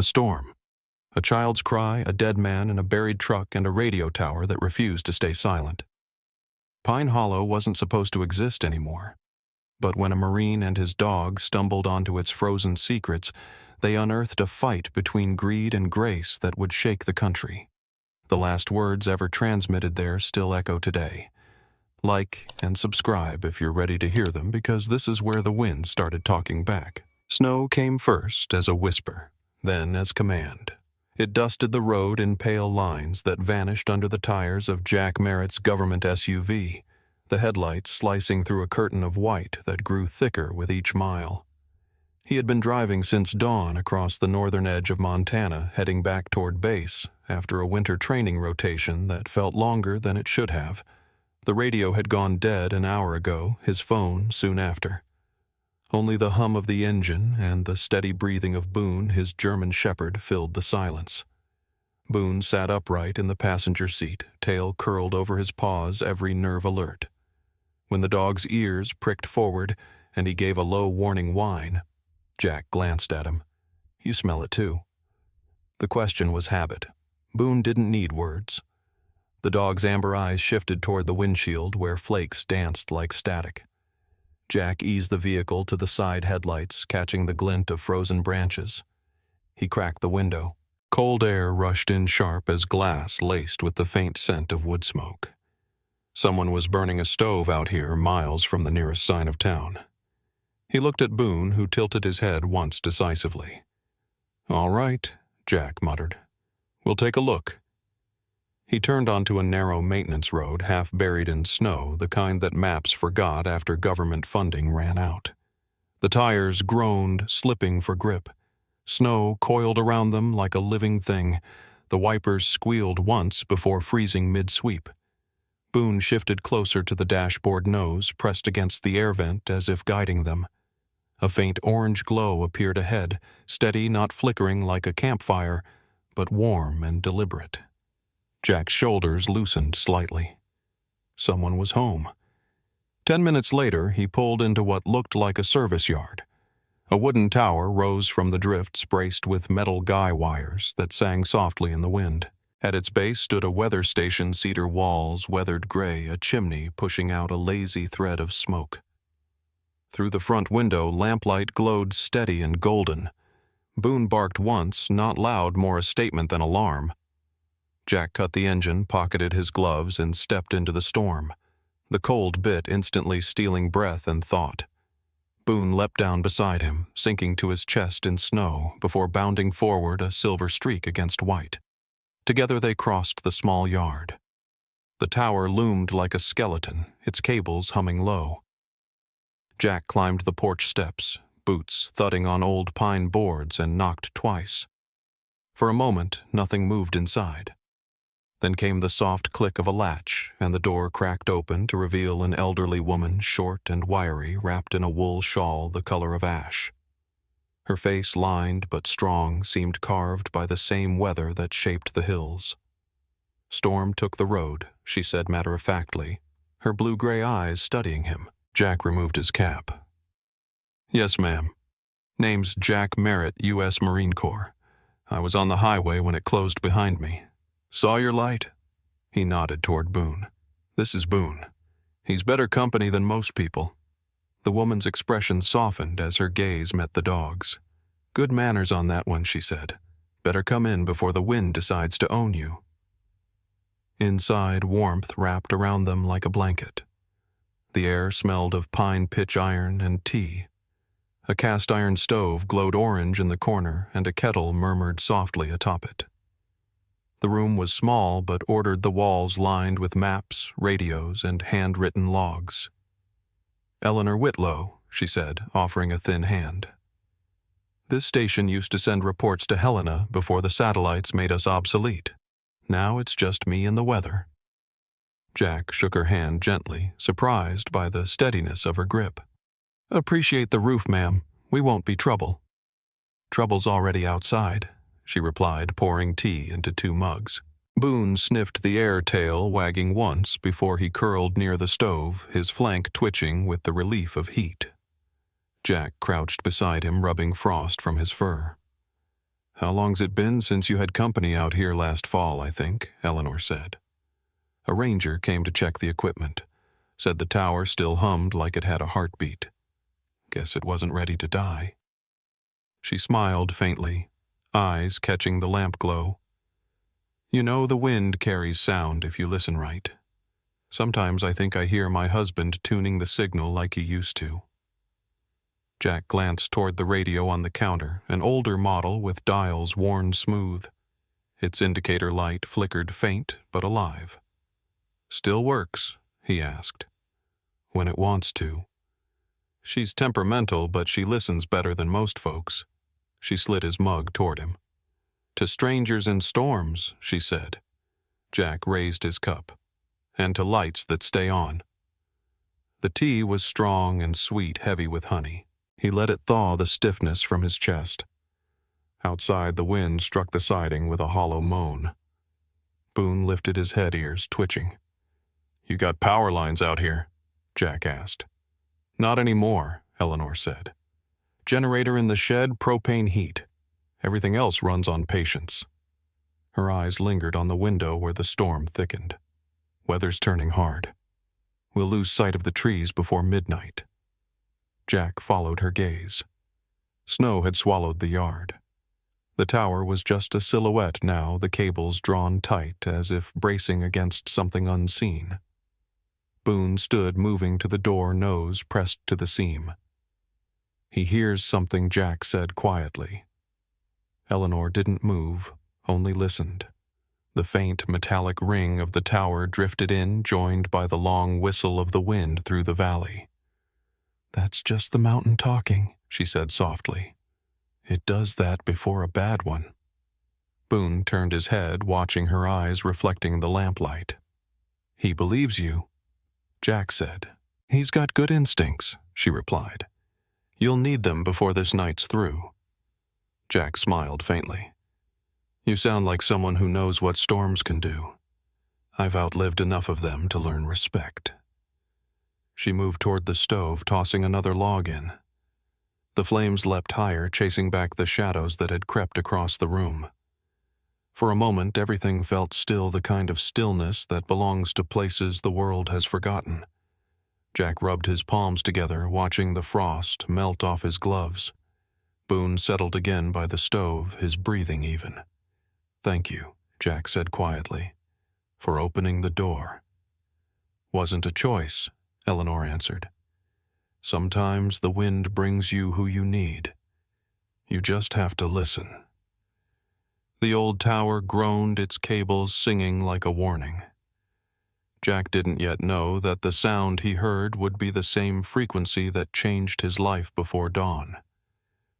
storm. A child's cry, a dead man in a buried truck, and a radio tower that refused to stay silent. Pine Hollow wasn't supposed to exist anymore. But when a Marine and his dog stumbled onto its frozen secrets, they unearthed a fight between greed and grace that would shake the country. The last words ever transmitted there still echo today. Like and subscribe if you're ready to hear them, because this is where the wind started talking back. Snow came first as a whisper, then as command. It dusted the road in pale lines that vanished under the tires of Jack Merritt's government SUV, the headlights slicing through a curtain of white that grew thicker with each mile. He had been driving since dawn across the northern edge of Montana, heading back toward base after a winter training rotation that felt longer than it should have. The radio had gone dead an hour ago, his phone soon after. Only the hum of the engine and the steady breathing of Boone, his German shepherd, filled the silence. Boone sat upright in the passenger seat, tail curled over his paws, every nerve alert. When the dog's ears pricked forward and he gave a low warning whine, Jack glanced at him. "You smell it too." The question was habit. Boone didn't need words. The dog's amber eyes shifted toward the windshield where flakes danced like static. Jack eased the vehicle to the side headlights, catching the glint of frozen branches. He cracked the window. Cold air rushed in sharp as glass laced with the faint scent of wood smoke. Someone was burning a stove out here, miles from the nearest sign of town. He looked at Boone, who tilted his head once decisively. "All right," Jack muttered. "We'll take a look." He turned onto a narrow maintenance road half buried in snow, the kind that maps forgot after government funding ran out. The tires groaned, slipping for grip. Snow coiled around them like a living thing. The wipers squealed once before freezing mid-sweep. Boone shifted closer to the dashboard nose, pressed against the air vent as if guiding them. A faint orange glow appeared ahead, steady, not flickering like a campfire, but warm and deliberate. Jack's shoulders loosened slightly. Someone was home. 10 minutes later, he pulled into what looked like a service yard. A wooden tower rose from the drifts braced with metal guy wires that sang softly in the wind. At its base stood a weather station, cedar walls weathered gray, a chimney pushing out a lazy thread of smoke. Through the front window, lamplight glowed steady and golden. Boone barked once, not loud, more a statement than alarm. Jack cut the engine, pocketed his gloves, and stepped into the storm, the cold bit instantly stealing breath and thought. Boone leapt down beside him, sinking to his chest in snow before bounding forward, a silver streak against white. Together they crossed the small yard. The tower loomed like a skeleton, its cables humming low. Jack climbed the porch steps, boots thudding on old pine boards, and knocked twice. For a moment, nothing moved inside. Then came the soft click of a latch, and the door cracked open to reveal an elderly woman, short and wiry, wrapped in a wool shawl the color of ash. Her face, lined but strong, seemed carved by the same weather that shaped the hills. "Storm took the road," she said matter-of-factly, her blue-gray eyes studying him. Jack removed his cap. "Yes, ma'am. Name's Jack Merritt, U.S. Marine Corps. I was on the highway when it closed behind me. Saw your light?" He nodded toward Boone. "This is Boone. He's better company than most people." The woman's expression softened as her gaze met the dog's. "Good manners on that one," she said. "Better come in before the wind decides to own you." Inside, warmth wrapped around them like a blanket. The air smelled of pine pitch iron and tea. A cast-iron stove glowed orange in the corner, and a kettle murmured softly atop it. The room was small, but ordered, the walls lined with maps, radios, and handwritten logs. "Eleanor Whitlow," she said, offering a thin hand. "This station used to send reports to Helena before the satellites made us obsolete. Now it's just me and the weather." Jack shook her hand gently, surprised by the steadiness of her grip. "Appreciate the roof, ma'am. We won't be trouble." "Trouble's already outside," she replied, pouring tea into 2 mugs. Boone sniffed the air tail, wagging once before he curled near the stove, his flank twitching with the relief of heat. Jack crouched beside him, rubbing frost from his fur. How long's it been since you had company out here last fall, I think, Eleanor said. A ranger came to check the equipment, said the tower still hummed like it had a heartbeat. Guess it wasn't ready to die. She smiled faintly, eyes catching the lamp glow. You know, the wind carries sound if you listen right. Sometimes I think I hear my husband tuning the signal like he used to. Jack glanced toward the radio on the counter, an older model with dials worn smooth. Its indicator light flickered faint but alive. Still works, he asked. When it wants to. She's temperamental, but she listens better than most folks. She slid his mug toward him. To strangers in storms, she said. Jack raised his cup. And to lights that stay on. The tea was strong and sweet, heavy with honey. He let it thaw the stiffness from his chest. Outside, the wind struck the siding with a hollow moan. Boone lifted his head ears, twitching. You got power lines out here? Jack asked. Not anymore, Eleanor said. Generator in the shed, propane heat. Everything else runs on patience. Her eyes lingered on the window where the storm thickened. Weather's turning hard. We'll lose sight of the trees before midnight. Jack followed her gaze. Snow had swallowed the yard. The tower was just a silhouette now, the cables drawn tight as if bracing against something unseen. Boone stood moving to the door, nose pressed to the seam. He hears something, Jack said quietly. Eleanor didn't move, only listened. The faint metallic ring of the tower drifted in, joined by the long whistle of the wind through the valley. That's just the mountain talking, she said softly. It does that before a bad one. Boone turned his head, watching her eyes reflecting the lamplight. He believes you, Jack said. He's got good instincts, she replied. You'll need them before this night's through. Jack smiled faintly. You sound like someone who knows what storms can do. I've outlived enough of them to learn respect. She moved toward the stove, tossing another log in. The flames leapt higher, chasing back the shadows that had crept across the room. For a moment, everything felt still, the kind of stillness that belongs to places the world has forgotten. Jack rubbed his palms together, watching the frost melt off his gloves. Boone settled again by the stove, his breathing even. Thank you, Jack said quietly, for opening the door. Wasn't a choice, Eleanor answered. Sometimes the wind brings you who you need. You just have to listen. The old tower groaned, its cables singing like a warning. Jack didn't yet know that the sound he heard would be the same frequency that changed his life before dawn.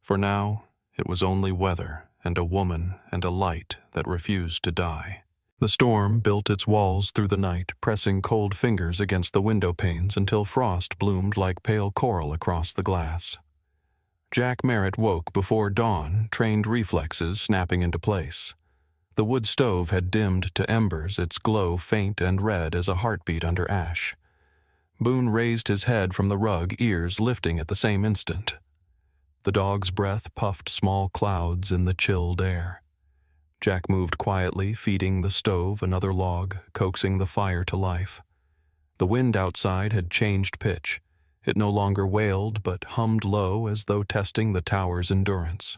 For now, it was only weather and a woman and a light that refused to die. The storm built its walls through the night, pressing cold fingers against the window panes until frost bloomed like pale coral across the glass. Jack Merritt woke before dawn, trained reflexes snapping into place. The wood stove had dimmed to embers, its glow faint and red as a heartbeat under ash. Boone raised his head from the rug, ears lifting at the same instant. The dog's breath puffed small clouds in the chilled air. Jack moved quietly, feeding the stove another log, coaxing the fire to life. The wind outside had changed pitch. It no longer wailed, but hummed low as though testing the tower's endurance.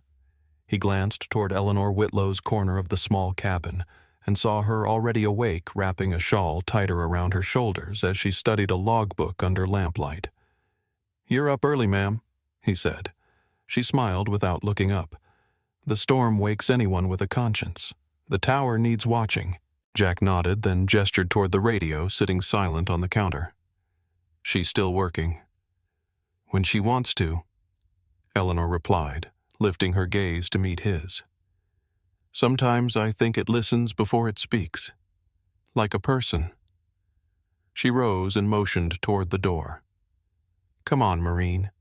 He glanced toward Eleanor Whitlow's corner of the small cabin and saw her already awake, wrapping a shawl tighter around her shoulders as she studied a logbook under lamplight. "You're up early, ma'am," he said. She smiled without looking up. The storm wakes anyone with a conscience. The tower needs watching. Jack nodded, then gestured toward the radio, sitting silent on the counter. She's still working. When she wants to, Eleanor replied, lifting her gaze to meet his. Sometimes I think it listens before it speaks, like a person. She rose and motioned toward the door. Come on, Marine.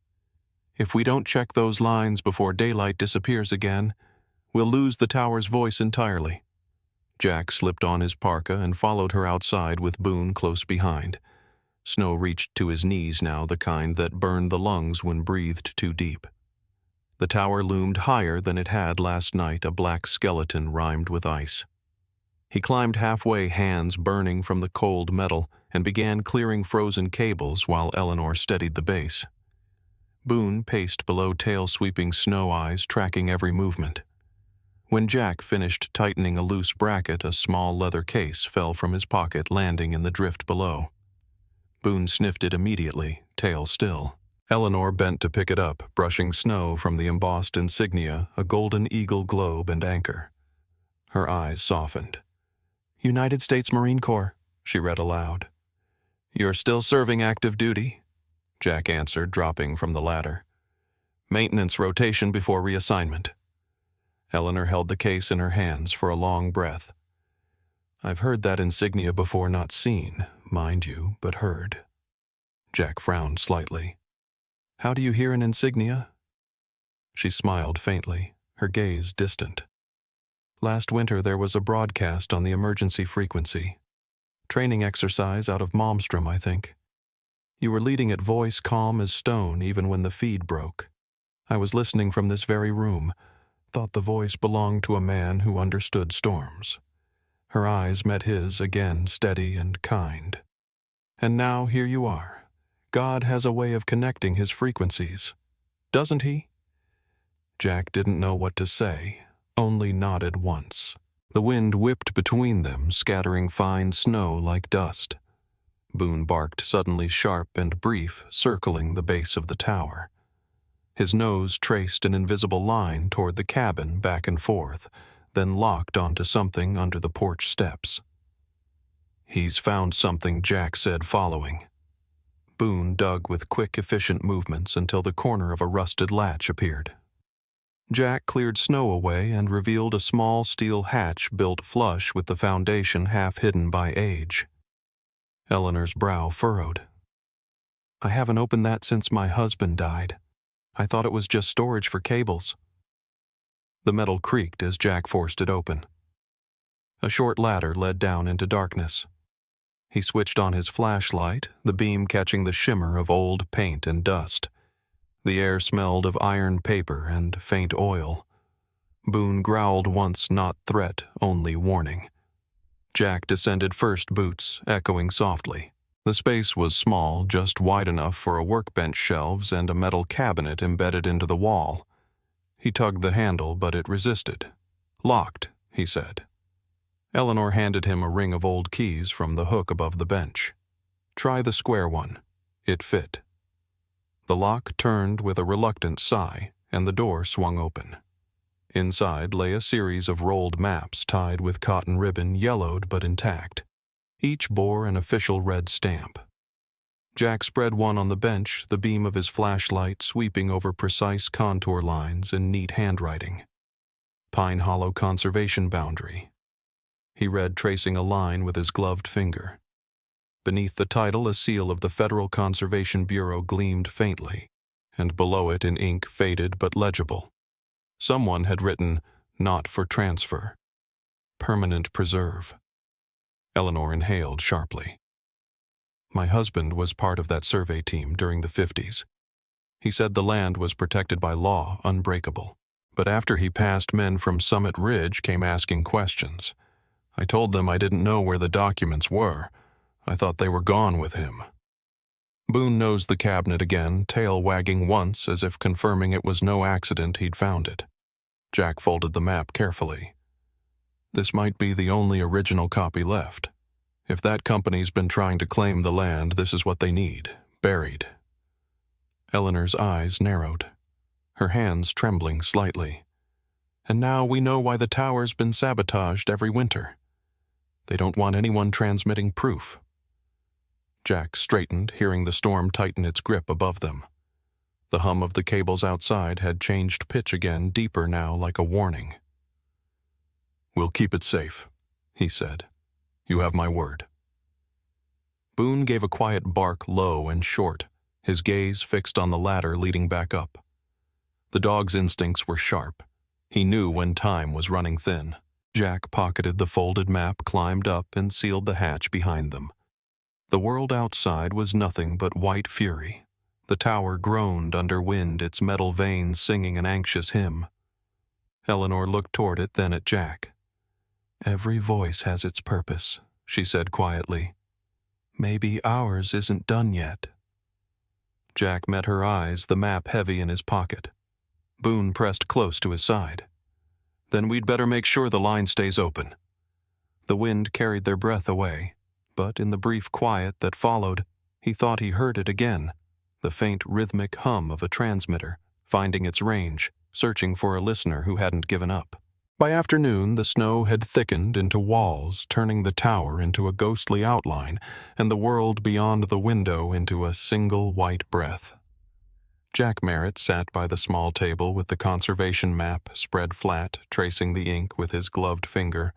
If we don't check those lines before daylight disappears again, we'll lose the tower's voice entirely. Jack slipped on his parka and followed her outside with Boone close behind. Snow reached to his knees now, the kind that burned the lungs when breathed too deep. The tower loomed higher than it had last night, a black skeleton rimed with ice. He climbed halfway, hands burning from the cold metal, and began clearing frozen cables while Eleanor steadied the base. Boone paced below, tail-sweeping snow eyes tracking every movement. When Jack finished tightening a loose bracket, a small leather case fell from his pocket, landing in the drift below. Boone sniffed it immediately, tail still. Eleanor bent to pick it up, brushing snow from the embossed insignia, a golden eagle globe and anchor. Her eyes softened. "United States Marine Corps," she read aloud. "You're still serving active duty?" Jack answered, dropping from the ladder. "Maintenance rotation before reassignment." Eleanor held the case in her hands for a long breath. "I've heard that insignia before, not seen, mind you, but heard." Jack frowned slightly. "How do you hear an insignia?" She smiled faintly, her gaze distant. "Last winter there was a broadcast on the emergency frequency. Training exercise out of Malmstrom, I think. You were leading it, voice calm as stone even when the feed broke. I was listening from this very room, thought the voice belonged to a man who understood storms." Her eyes met his again, steady and kind. "And now here you are. God has a way of connecting his frequencies, doesn't he?" Jack didn't know what to say, only nodded once. The wind whipped between them, scattering fine snow like dust. Boone barked suddenly sharp and brief, circling the base of the tower. His nose traced an invisible line toward the cabin, back and forth, then locked onto something under the porch steps. "He's found something," Jack said, following. Boone dug with quick, efficient movements until the corner of a rusted latch appeared. Jack cleared snow away and revealed a small steel hatch built flush with the foundation half hidden by age. Eleanor's brow furrowed. "I haven't opened that since my husband died. I thought it was just storage for cables." The metal creaked as Jack forced it open. A short ladder led down into darkness. He switched on his flashlight, the beam catching the shimmer of old paint and dust. The air smelled of iron paper and faint oil. Boone growled once, not threat, only warning. Jack descended first, boots echoing softly. The space was small, just wide enough for a workbench, shelves, and a metal cabinet embedded into the wall. He tugged the handle, but it resisted. "Locked," he said. Eleanor handed him a ring of old keys from the hook above the bench. "Try the square one." It fit. The lock turned with a reluctant sigh, and the door swung open. Inside lay a series of rolled maps tied with cotton ribbon, yellowed but intact. Each bore an official red stamp. Jack spread one on the bench, the beam of his flashlight sweeping over precise contour lines in neat handwriting. Pine Hollow Conservation Boundary. He read, tracing a line with his gloved finger. Beneath the title, a seal of the Federal Conservation Bureau gleamed faintly, and below it in ink, faded but legible. Someone had written, "Not for transfer. Permanent preserve." Eleanor inhaled sharply. "My husband was part of that survey team during the 50s. He said the land was protected by law, unbreakable. But after he passed, men from Summit Ridge came asking questions. I told them I didn't know where the documents were. I thought they were gone with him." Boone nosed the cabinet again, tail wagging once as if confirming it was no accident he'd found it. Jack folded the map carefully. "This might be the only original copy left. If that company's been trying to claim the land, this is what they need, buried." Eleanor's eyes narrowed, her hands trembling slightly. "And now we know why the tower's been sabotaged every winter. They don't want anyone transmitting proof." Jack straightened, hearing the storm tighten its grip above them. The hum of the cables outside had changed pitch again, deeper now, like a warning. "We'll keep it safe," he said. "You have my word." Boone gave a quiet bark, low and short, his gaze fixed on the ladder leading back up. The dog's instincts were sharp. He knew when time was running thin. Jack pocketed the folded map, climbed up, and sealed the hatch behind them. The world outside was nothing but white fury. The tower groaned under wind, its metal veins singing an anxious hymn. Eleanor looked toward it, then at Jack. "Every voice has its purpose," she said quietly. "Maybe ours isn't done yet." Jack met her eyes, the map heavy in his pocket. Boone pressed close to his side. "Then we'd better make sure the line stays open." The wind carried their breath away, but in the brief quiet that followed, he thought he heard it again, the faint rhythmic hum of a transmitter, finding its range, searching for a listener who hadn't given up. By afternoon, the snow had thickened into walls, turning the tower into a ghostly outline and the world beyond the window into a single white breath. Jack Merritt sat by the small table with the conservation map spread flat, tracing the ink with his gloved finger,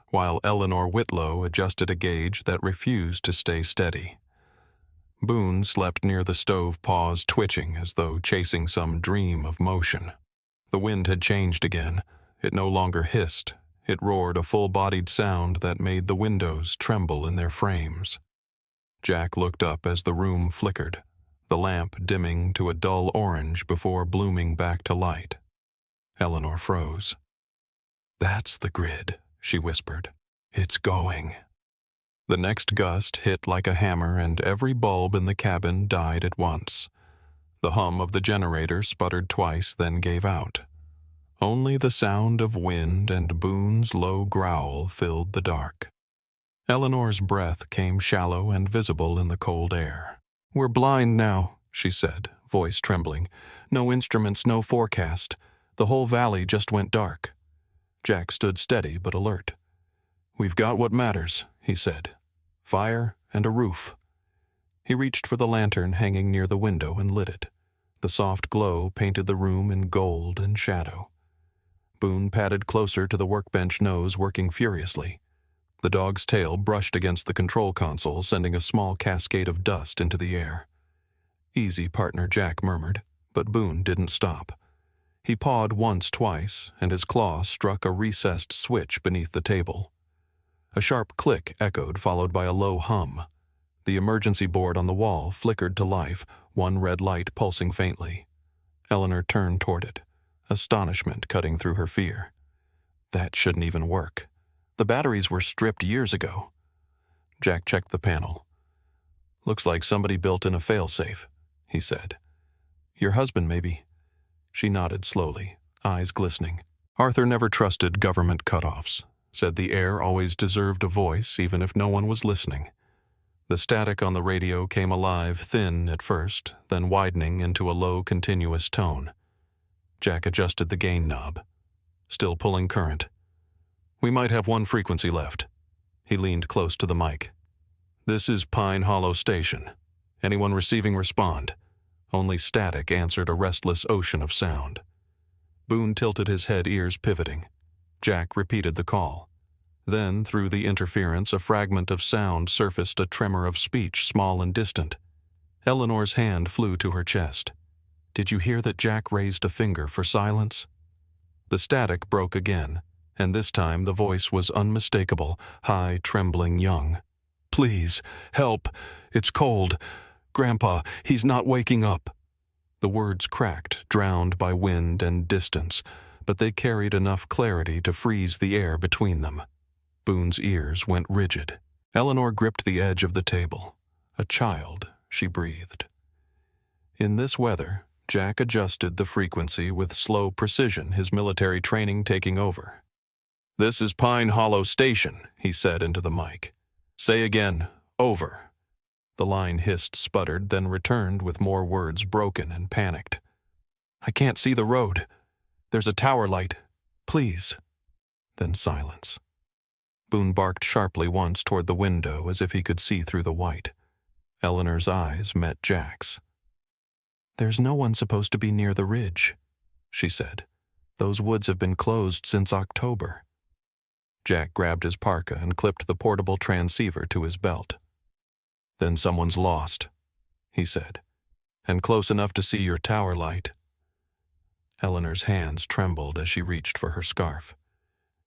while Eleanor Whitlow adjusted a gauge that refused to stay steady. Boone slept near the stove, paws twitching as though chasing some dream of motion. The wind had changed again. It no longer hissed. It roared, a full-bodied sound that made the windows tremble in their frames. Jack looked up as the room flickered, the lamp dimming to a dull orange before blooming back to light. Eleanor froze. "That's the grid," she whispered. "It's going." The next gust hit like a hammer, and every bulb in the cabin died at once. The hum of the generator sputtered twice, then gave out. Only the sound of wind and Boone's low growl filled the dark. Eleanor's breath came shallow and visible in the cold air. "We're blind now," she said, voice trembling. "No instruments, no forecast. The whole valley just went dark." Jack stood steady but alert. "We've got what matters," he said. "Fire and a roof." He reached for the lantern hanging near the window and lit it. The soft glow painted the room in gold and shadow. Boone padded closer to the workbench nose, working furiously. The dog's tail brushed against the control console, sending a small cascade of dust into the air. "Easy, partner," Jack murmured, but Boone didn't stop. He pawed once, twice, and his claw struck a recessed switch beneath the table. A sharp click echoed, followed by a low hum. The emergency board on the wall flickered to life, one red light pulsing faintly. Eleanor turned toward it, astonishment cutting through her fear. That shouldn't even work. The batteries were stripped years ago. Jack checked the panel. "Looks like somebody built in a failsafe," he said. "Your husband, maybe." She nodded slowly, eyes glistening. "Arthur never trusted government cutoffs. Said the air always deserved a voice, even if no one was listening." The static on the radio came alive, thin at first, then widening into a low, continuous tone. Jack adjusted the gain knob. Still pulling current. "We might have one frequency left." He leaned close to the mic. "This is Pine Hollow Station. Anyone receiving, respond." Only static answered a restless ocean of sound. Boone tilted his head, ears pivoting. Jack repeated the call. Then, through the interference, a fragment of sound surfaced, a tremor of speech, small and distant. Eleanor's hand flew to her chest. "Did you hear that Jack raised a finger for silence?" The static broke again, and this time the voice was unmistakable, high, trembling, young. "Please, help! It's cold! Grandpa, he's not waking up!" The words cracked, drowned by wind and distance, but they carried enough clarity to freeze the air between them. Boone's ears went rigid. Eleanor gripped the edge of the table. "A child," she breathed. In this weather, Jack adjusted the frequency with slow precision, his military training taking over. "This is Pine Hollow Station," he said into the mic. "Say again, over." The line hissed, sputtered, then returned with more words, broken and panicked. "I can't see the road. There's a tower light. Please." Then silence. Boone barked sharply once toward the window as if he could see through the white. Eleanor's eyes met Jack's. "There's no one supposed to be near the ridge," she said. "Those woods have been closed since October." Jack grabbed his parka and clipped the portable transceiver to his belt. "Then someone's lost," he said, "and close enough to see your tower light." Eleanor's hands trembled as she reached for her scarf.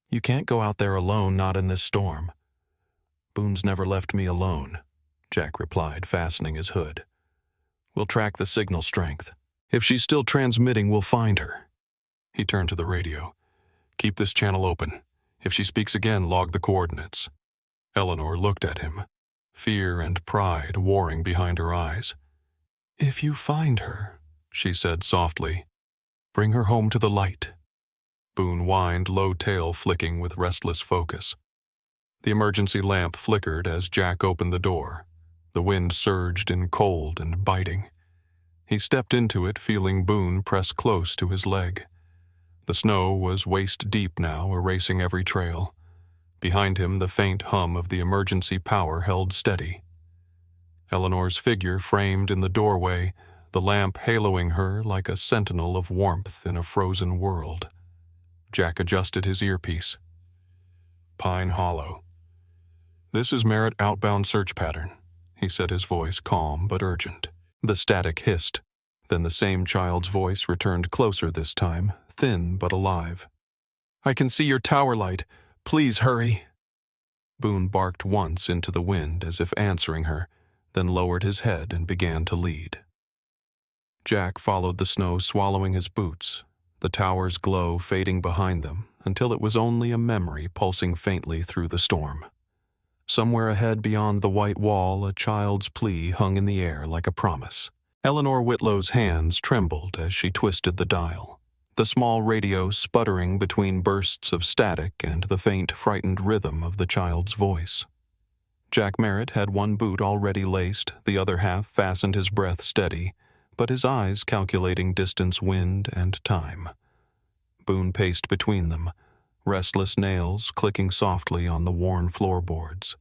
"You can't go out there alone, not in this storm." "Boone's never left me alone," Jack replied, fastening his hood. We'll track the signal strength. If she's still transmitting, we'll find her." He turned to the radio. "Keep this channel open. If she speaks again, log the coordinates." Eleanor looked at him, fear and pride warring behind her eyes. "If you find her," she said softly, "bring her home to the light." Boone whined, low tail flicking with restless focus. The emergency lamp flickered as Jack opened the door. The wind surged in cold and biting. He stepped into it, feeling Boone press close to his leg. The snow was waist-deep now, erasing every trail. Behind him, the faint hum of the emergency power held steady. Eleanor's figure framed in the doorway, the lamp haloing her like a sentinel of warmth in a frozen world. Jack adjusted his earpiece. "Pine Hollow. This is Merritt outbound search pattern," he said, his voice calm but urgent. The static hissed. Then the same child's voice returned closer this time, thin but alive. "I can see your tower light. Please hurry." Boone barked once into the wind as if answering her, then lowered his head and began to lead. Jack followed the snow, swallowing his boots, the tower's glow fading behind them until it was only a memory pulsing faintly through the storm. Somewhere ahead beyond the white wall, a child's plea hung in the air like a promise. Eleanor Whitlow's hands trembled as she twisted the dial, the small radio sputtering between bursts of static and the faint, frightened rhythm of the child's voice. Jack Merritt had one boot already laced, the other half fastened, his breath steady, but his eyes calculating distance, wind, and time. Boone paced between them, restless nails clicking softly on the worn floorboards.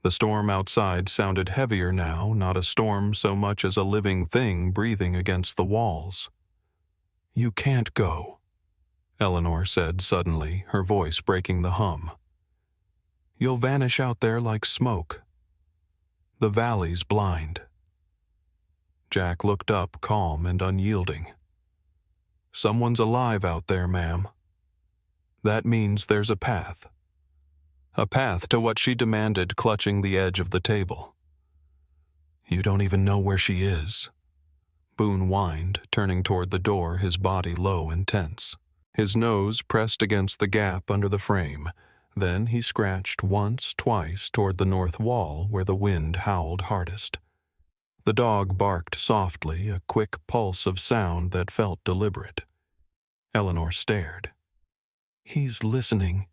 The storm outside sounded heavier now, not a storm so much as a living thing breathing against the walls. "You can't go," Eleanor said suddenly, her voice breaking the hum. "You'll vanish out there like smoke. The valley's blind." Jack looked up, calm and unyielding. "Someone's alive out there, ma'am. That means there's a path. A path to what she demanded, clutching the edge of the table." "You don't even know where she is," Boone whined, turning toward the door, his body low and tense. His nose pressed against the gap under the frame. Then he scratched once, twice toward the north wall where the wind howled hardest. The dog barked softly, a quick pulse of sound that felt deliberate. Eleanor stared. "He's listening,"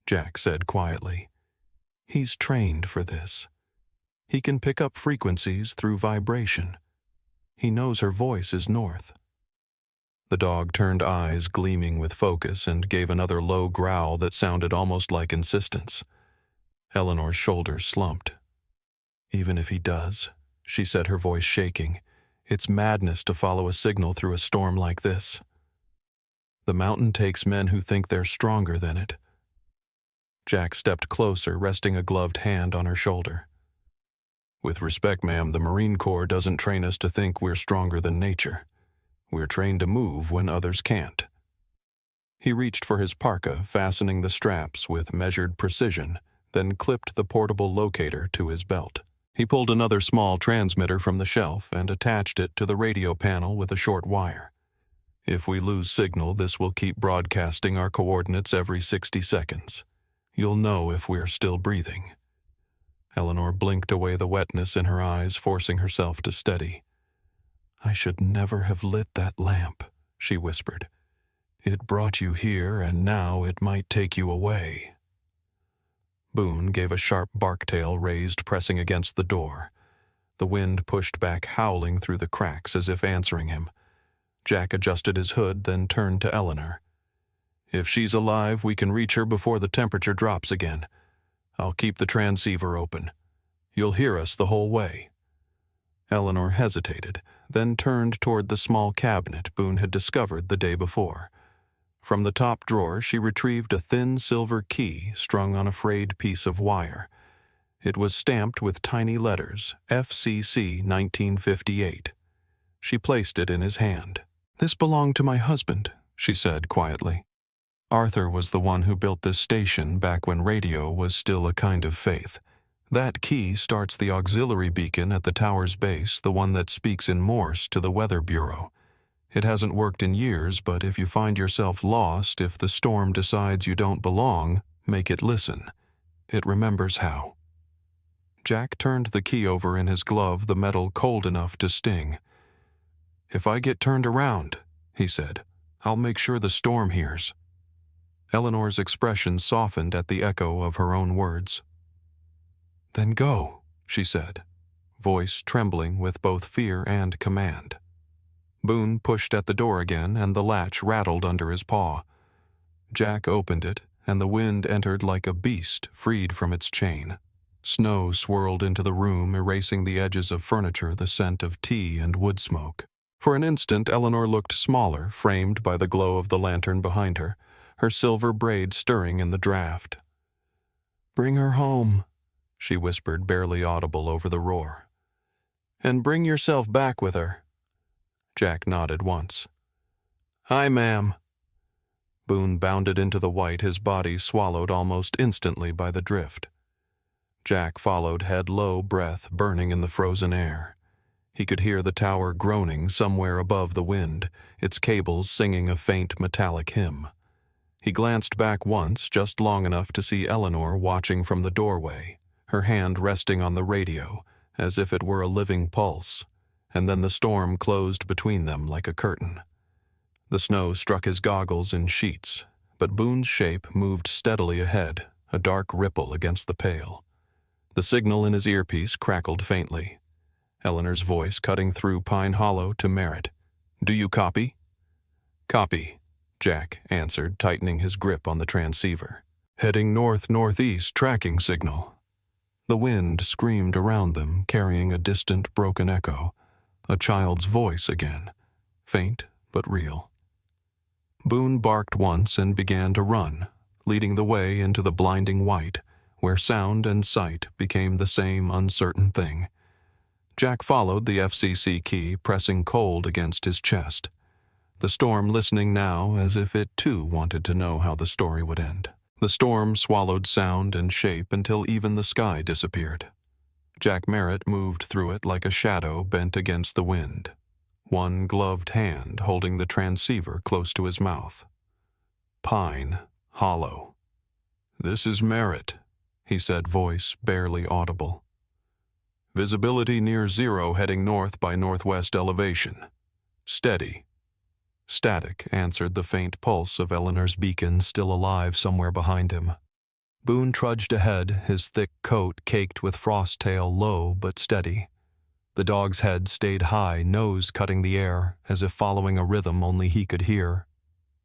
Jack said quietly. "He's trained for this. He can pick up frequencies through vibration. He knows her voice is north." The dog turned eyes gleaming with focus and gave another low growl that sounded almost like insistence. Eleanor's shoulders slumped. "Even if he does," she said, her voice shaking, "it's madness to follow a signal through a storm like this. The mountain takes men who think they're stronger than it." Jack stepped closer, resting a gloved hand on her shoulder. "With respect, ma'am, the Marine Corps doesn't train us to think we're stronger than nature. We're trained to move when others can't." He reached for his parka, fastening the straps with measured precision, then clipped the portable locator to his belt. He pulled another small transmitter from the shelf and attached it to the radio panel with a short wire. "If we lose signal, this will keep broadcasting our coordinates every 60 seconds. You'll know if we're still breathing." Eleanor blinked away the wetness in her eyes, forcing herself to steady. "I should never have lit that lamp," she whispered. "It brought you here, and now it might take you away." Boone gave a sharp bark tail, raised, pressing against the door. The wind pushed back, howling through the cracks as if answering him. Jack adjusted his hood, then turned to Eleanor. "If she's alive, we can reach her before the temperature drops again. I'll keep the transceiver open. You'll hear us the whole way." Eleanor hesitated, then turned toward the small cabinet Boone had discovered the day before. From the top drawer, she retrieved a thin silver key strung on a frayed piece of wire. It was stamped with tiny letters, FCC 1958. She placed it in his hand. "This belonged to my husband," she said quietly. "Arthur was the one who built this station back when radio was still a kind of faith. That key starts the auxiliary beacon at the tower's base, the one that speaks in Morse to the Weather Bureau. It hasn't worked in years, but if you find yourself lost, if the storm decides you don't belong, make it listen. It remembers how. Jack turned the key over in his glove, the metal cold enough to sting. "If I get turned around," he said, "I'll make sure the storm hears." Eleanor's expression softened at the echo of her own words. "Then go," she said, voice trembling with both fear and command. Boone pushed at the door again, and the latch rattled under his paw. Jack opened it, and the wind entered like a beast freed from its chain. Snow swirled into the room, erasing the edges of furniture, the scent of tea and wood smoke. For an instant, Eleanor looked smaller, framed by the glow of the lantern behind her, her silver braid stirring in the draft. "Bring her home," she whispered, barely audible over the roar. "And bring yourself back with her." Jack nodded once. "Aye, ma'am." Boone bounded into the white, his body swallowed almost instantly by the drift. Jack followed, head low, breath burning in the frozen air. He could hear the tower groaning somewhere above the wind, its cables singing a faint metallic hymn. He glanced back once, just long enough to see Eleanor watching from the doorway, her hand resting on the radio, as if it were a living pulse, and then the storm closed between them like a curtain. The snow struck his goggles in sheets, but Boone's shape moved steadily ahead, a dark ripple against the pale. The signal in his earpiece crackled faintly. Eleanor's voice cutting through Pine Hollow to Merritt. "Do you copy?" "Copy," Jack answered, tightening his grip on the transceiver. "Heading north-northeast, tracking signal." The wind screamed around them, carrying a distant, broken echo. A child's voice again, faint but real. Boone barked once and began to run, leading the way into the blinding white, where sound and sight became the same uncertain thing. Jack followed the FCC key, pressing cold against his chest. The storm listening now as if it too wanted to know how the story would end. The storm swallowed sound and shape until even the sky disappeared. Jack Merritt moved through it like a shadow bent against the wind, one gloved hand holding the transceiver close to his mouth. Pine Hollow. "This is Merritt," he said, voice barely audible. "Visibility near zero, heading north by northwest elevation. Steady." Static answered the faint pulse of Eleanor's beacon, still alive somewhere behind him. Boone trudged ahead, his thick coat caked with frost tail, low but steady. The dog's head stayed high, nose cutting the air, as if following a rhythm only he could hear.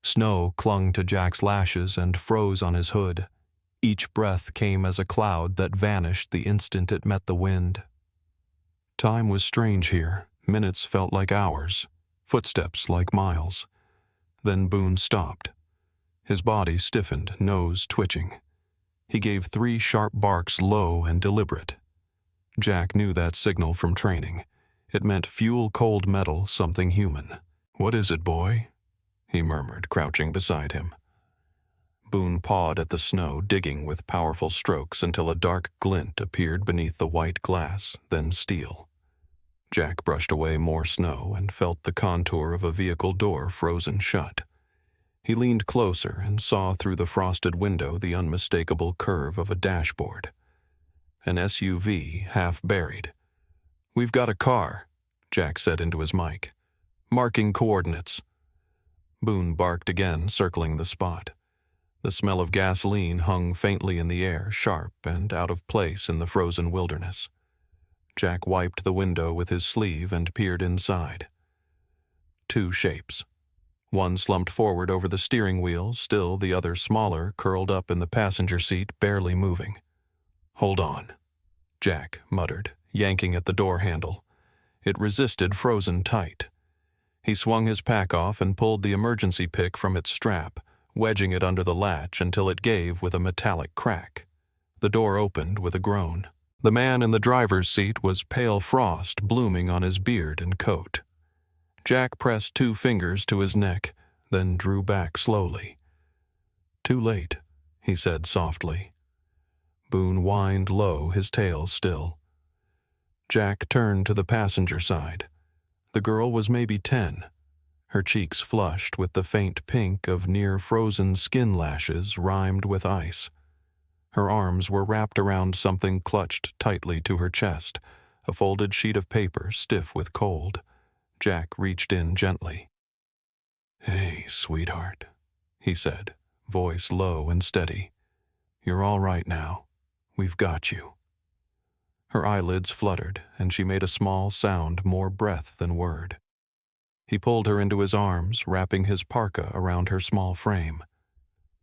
Snow clung to Jack's lashes and froze on his hood. Each breath came as a cloud that vanished the instant it met the wind. Time was strange here. Minutes felt like hours, footsteps like miles. Then Boone stopped. His body stiffened, nose twitching. He gave 3 sharp barks, low and deliberate. Jack knew that signal from training. It meant fuel-cold metal, something human. "What is it, boy?" he murmured, crouching beside him. Boone pawed at the snow, digging with powerful strokes until a dark glint appeared beneath the white glass, then steel. Jack brushed away more snow and felt the contour of a vehicle door frozen shut. He leaned closer and saw through the frosted window the unmistakable curve of a dashboard. An SUV, half buried. "We've got a car," Jack said into his mic. "Marking coordinates." Boone barked again, circling the spot. The smell of gasoline hung faintly in the air, sharp and out of place in the frozen wilderness. Jack wiped the window with his sleeve and peered inside. 2 shapes. One slumped forward over the steering wheel, still the other smaller, curled up in the passenger seat, barely moving. "Hold on," Jack muttered, yanking at the door handle. It resisted, frozen tight. He swung his pack off and pulled the emergency pick from its strap, wedging it under the latch until it gave with a metallic crack. The door opened with a groan. The man in the driver's seat was pale frost blooming on his beard and coat. Jack pressed 2 fingers to his neck, then drew back slowly. "Too late," he said softly. Boone whined low, his tail still. Jack turned to the passenger side. The girl was maybe 10, her cheeks flushed with the faint pink of near-frozen skin lashes rimed with ice. Her arms were wrapped around something clutched tightly to her chest, a folded sheet of paper stiff with cold. Jack reached in gently. "Hey, sweetheart," he said, voice low and steady. "You're all right now. We've got you." Her eyelids fluttered, and she made a small sound more breath than word. He pulled her into his arms, wrapping his parka around her small frame.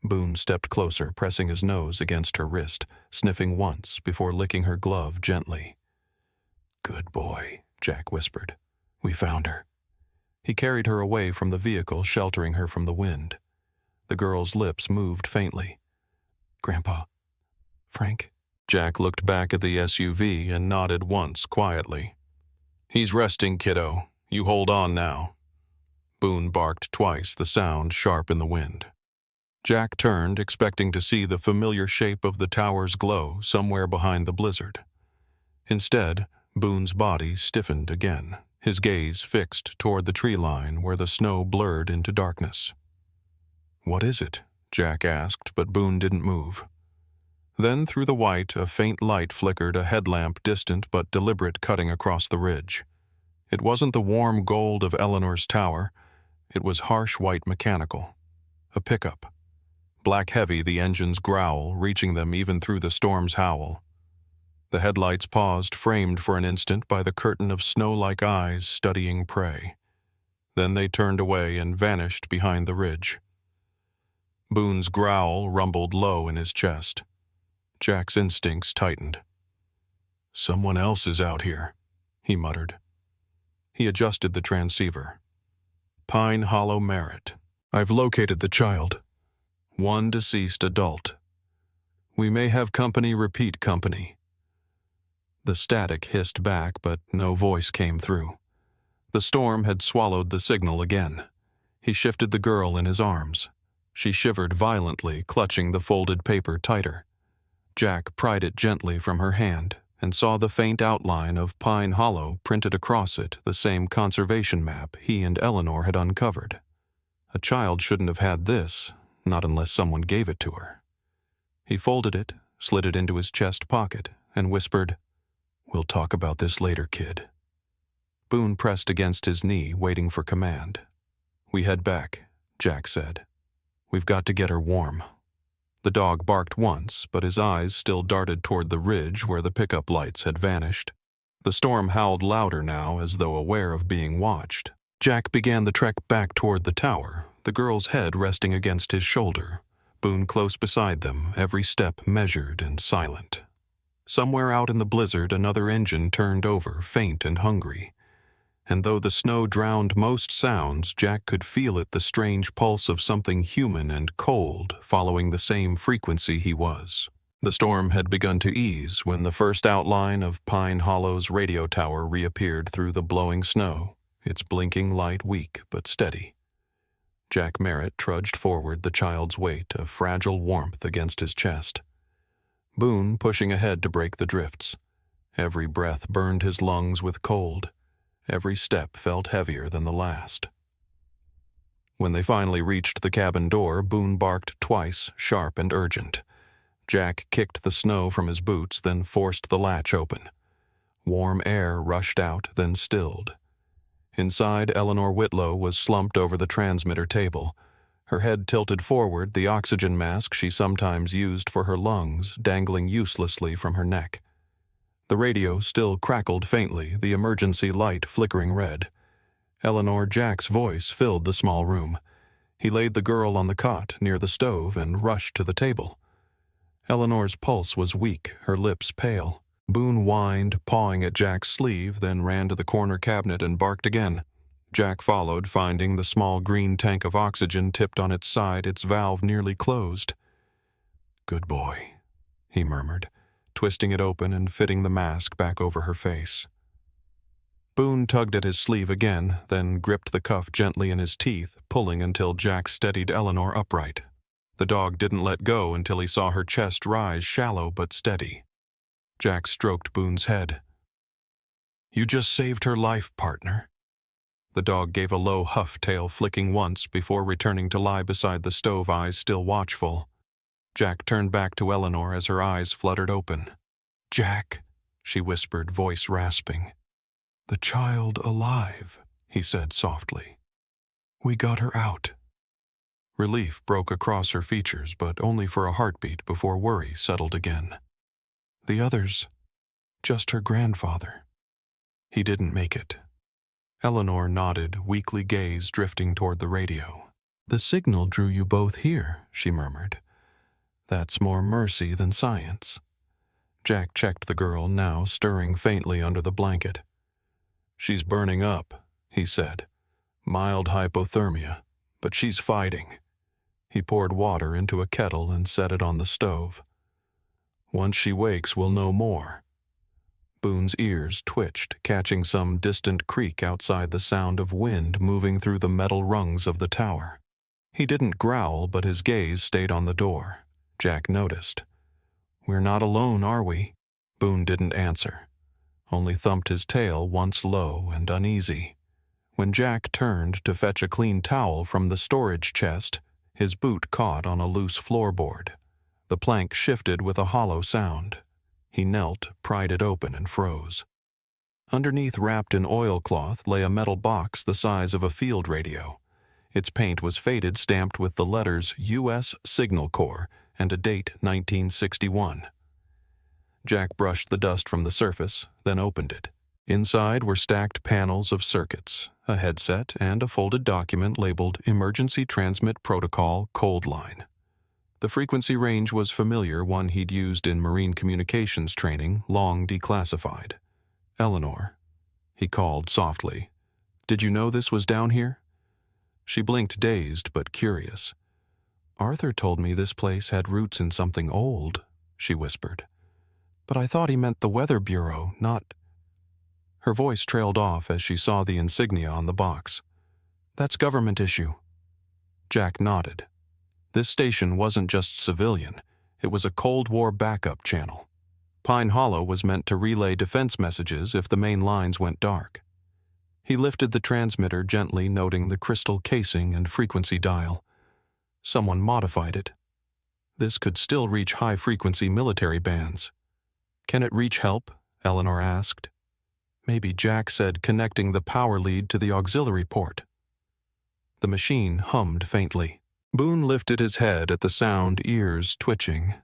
Boone stepped closer, pressing his nose against her wrist, sniffing once before licking her glove gently. "Good boy," Jack whispered. "We found her." He carried her away from the vehicle, sheltering her from the wind. The girl's lips moved faintly. "Grandpa. Frank?" Jack looked back at the SUV and nodded once quietly. "He's resting, kiddo. You hold on now." Boone barked twice, the sound sharp in the wind. Jack turned, expecting to see the familiar shape of the tower's glow somewhere behind the blizzard. Instead, Boone's body stiffened again, his gaze fixed toward the tree line where the snow blurred into darkness. "What is it?" Jack asked, but Boone didn't move. Then through the white, a faint light flickered, a headlamp distant but deliberate cutting across the ridge. It wasn't the warm gold of Eleanor's tower. It was harsh white mechanical. A pickup. Black heavy, the engine's growl, reaching them even through the storm's howl. The headlights paused, framed for an instant by the curtain of snow-like eyes studying prey. Then they turned away and vanished behind the ridge. Boone's growl rumbled low in his chest. Jack's instincts tightened. "Someone else is out here," he muttered. He adjusted the transceiver. "Pine Hollow Merritt. I've located the child. One deceased adult. We may have company repeat company." The static hissed back, but no voice came through. The storm had swallowed the signal again. He shifted the girl in his arms. She shivered violently, clutching the folded paper tighter. Jack pried it gently from her hand and saw the faint outline of Pine Hollow printed across it, the same conservation map he and Eleanor had uncovered. A child shouldn't have had this, not unless someone gave it to her. He folded it, slid it into his chest pocket, and whispered, "We'll talk about this later, kid." Boone pressed against his knee, waiting for command. "We head back," Jack said. "We've got to get her warm." The dog barked once, but his eyes still darted toward the ridge where the pickup lights had vanished. The storm howled louder now, as though aware of being watched. Jack began the trek back toward the tower, the girl's head resting against his shoulder, Boone close beside them, every step measured and silent. Somewhere out in the blizzard, another engine turned over, faint and hungry. And though the snow drowned most sounds, Jack could feel it, the strange pulse of something human and cold, following the same frequency he was. The storm had begun to ease when the first outline of Pine Hollow's radio tower reappeared through the blowing snow, its blinking light weak but steady. Jack Merritt trudged forward, the child's weight a fragile warmth against his chest. Boone pushing ahead to break the drifts. Every breath burned his lungs with cold. Every step felt heavier than the last. When they finally reached the cabin door, Boone barked twice, sharp and urgent. Jack kicked the snow from his boots, then forced the latch open. Warm air rushed out, then stilled. Inside, Eleanor Whitlow was slumped over the transmitter table. Her head tilted forward, the oxygen mask she sometimes used for her lungs dangling uselessly from her neck. The radio still crackled faintly, the emergency light flickering red. Eleanor Jack's voice filled the small room. He laid the girl on the cot near the stove and rushed to the table. Eleanor's pulse was weak, her lips pale. Boone whined, pawing at Jack's sleeve, then ran to the corner cabinet and barked again. Jack followed, finding the small green tank of oxygen tipped on its side, its valve nearly closed. "Good boy," he murmured, twisting it open and fitting the mask back over her face. Boone tugged at his sleeve again, then gripped the cuff gently in his teeth, pulling until Jack steadied Eleanor upright. The dog didn't let go until he saw her chest rise shallow but steady. Jack stroked Boone's head. "You just saved her life, partner." The dog gave a low huff, tail flicking once before returning to lie beside the stove, eyes still watchful. Jack turned back to Eleanor as her eyes fluttered open. "Jack," she whispered, voice rasping. "The child alive," he said softly. "We got her out." Relief broke across her features, but only for a heartbeat before worry settled again. "The others, just her grandfather. He didn't make it." Eleanor nodded, weakly gaze drifting toward the radio. "The signal drew you both here," she murmured. "That's more mercy than science." Jack checked the girl, now stirring faintly under the blanket. "She's burning up," he said. "Mild hypothermia, but she's fighting." He poured water into a kettle and set it on the stove. "Once she wakes, we'll know more." Boone's ears twitched, catching some distant creak outside, the sound of wind moving through the metal rungs of the tower. He didn't growl, but his gaze stayed on the door. Jack noticed. "We're not alone, are we?" Boone didn't answer, only thumped his tail once low and uneasy. When Jack turned to fetch a clean towel from the storage chest, his boot caught on a loose floorboard. The plank shifted with a hollow sound. He knelt, pried it open, and froze. Underneath, wrapped in oilcloth, lay a metal box the size of a field radio. Its paint was faded, stamped with the letters U.S. Signal Corps and a date 1961. Jack brushed the dust from the surface, then opened it. Inside were stacked panels of circuits, a headset, and a folded document labeled Emergency Transmit Protocol Cold Line. The frequency range was familiar, one he'd used in Marine communications training, long declassified. "Eleanor," he called softly, "did you know this was down here?" She blinked, dazed but curious. "Arthur told me this place had roots in something old," she whispered. "But I thought he meant the Weather Bureau, not—" Her voice trailed off as she saw the insignia on the box. "That's government issue." Jack nodded. This station wasn't just civilian. It was a Cold War backup channel. Pine Hollow was meant to relay defense messages if the main lines went dark. He lifted the transmitter gently, noting the crystal casing and frequency dial. Someone modified it. This could still reach high-frequency military bands. "Can it reach help?" Eleanor asked. Maybe Jack said connecting the power lead to the auxiliary port. The machine hummed faintly. Boone lifted his head at the sound, ears twitching.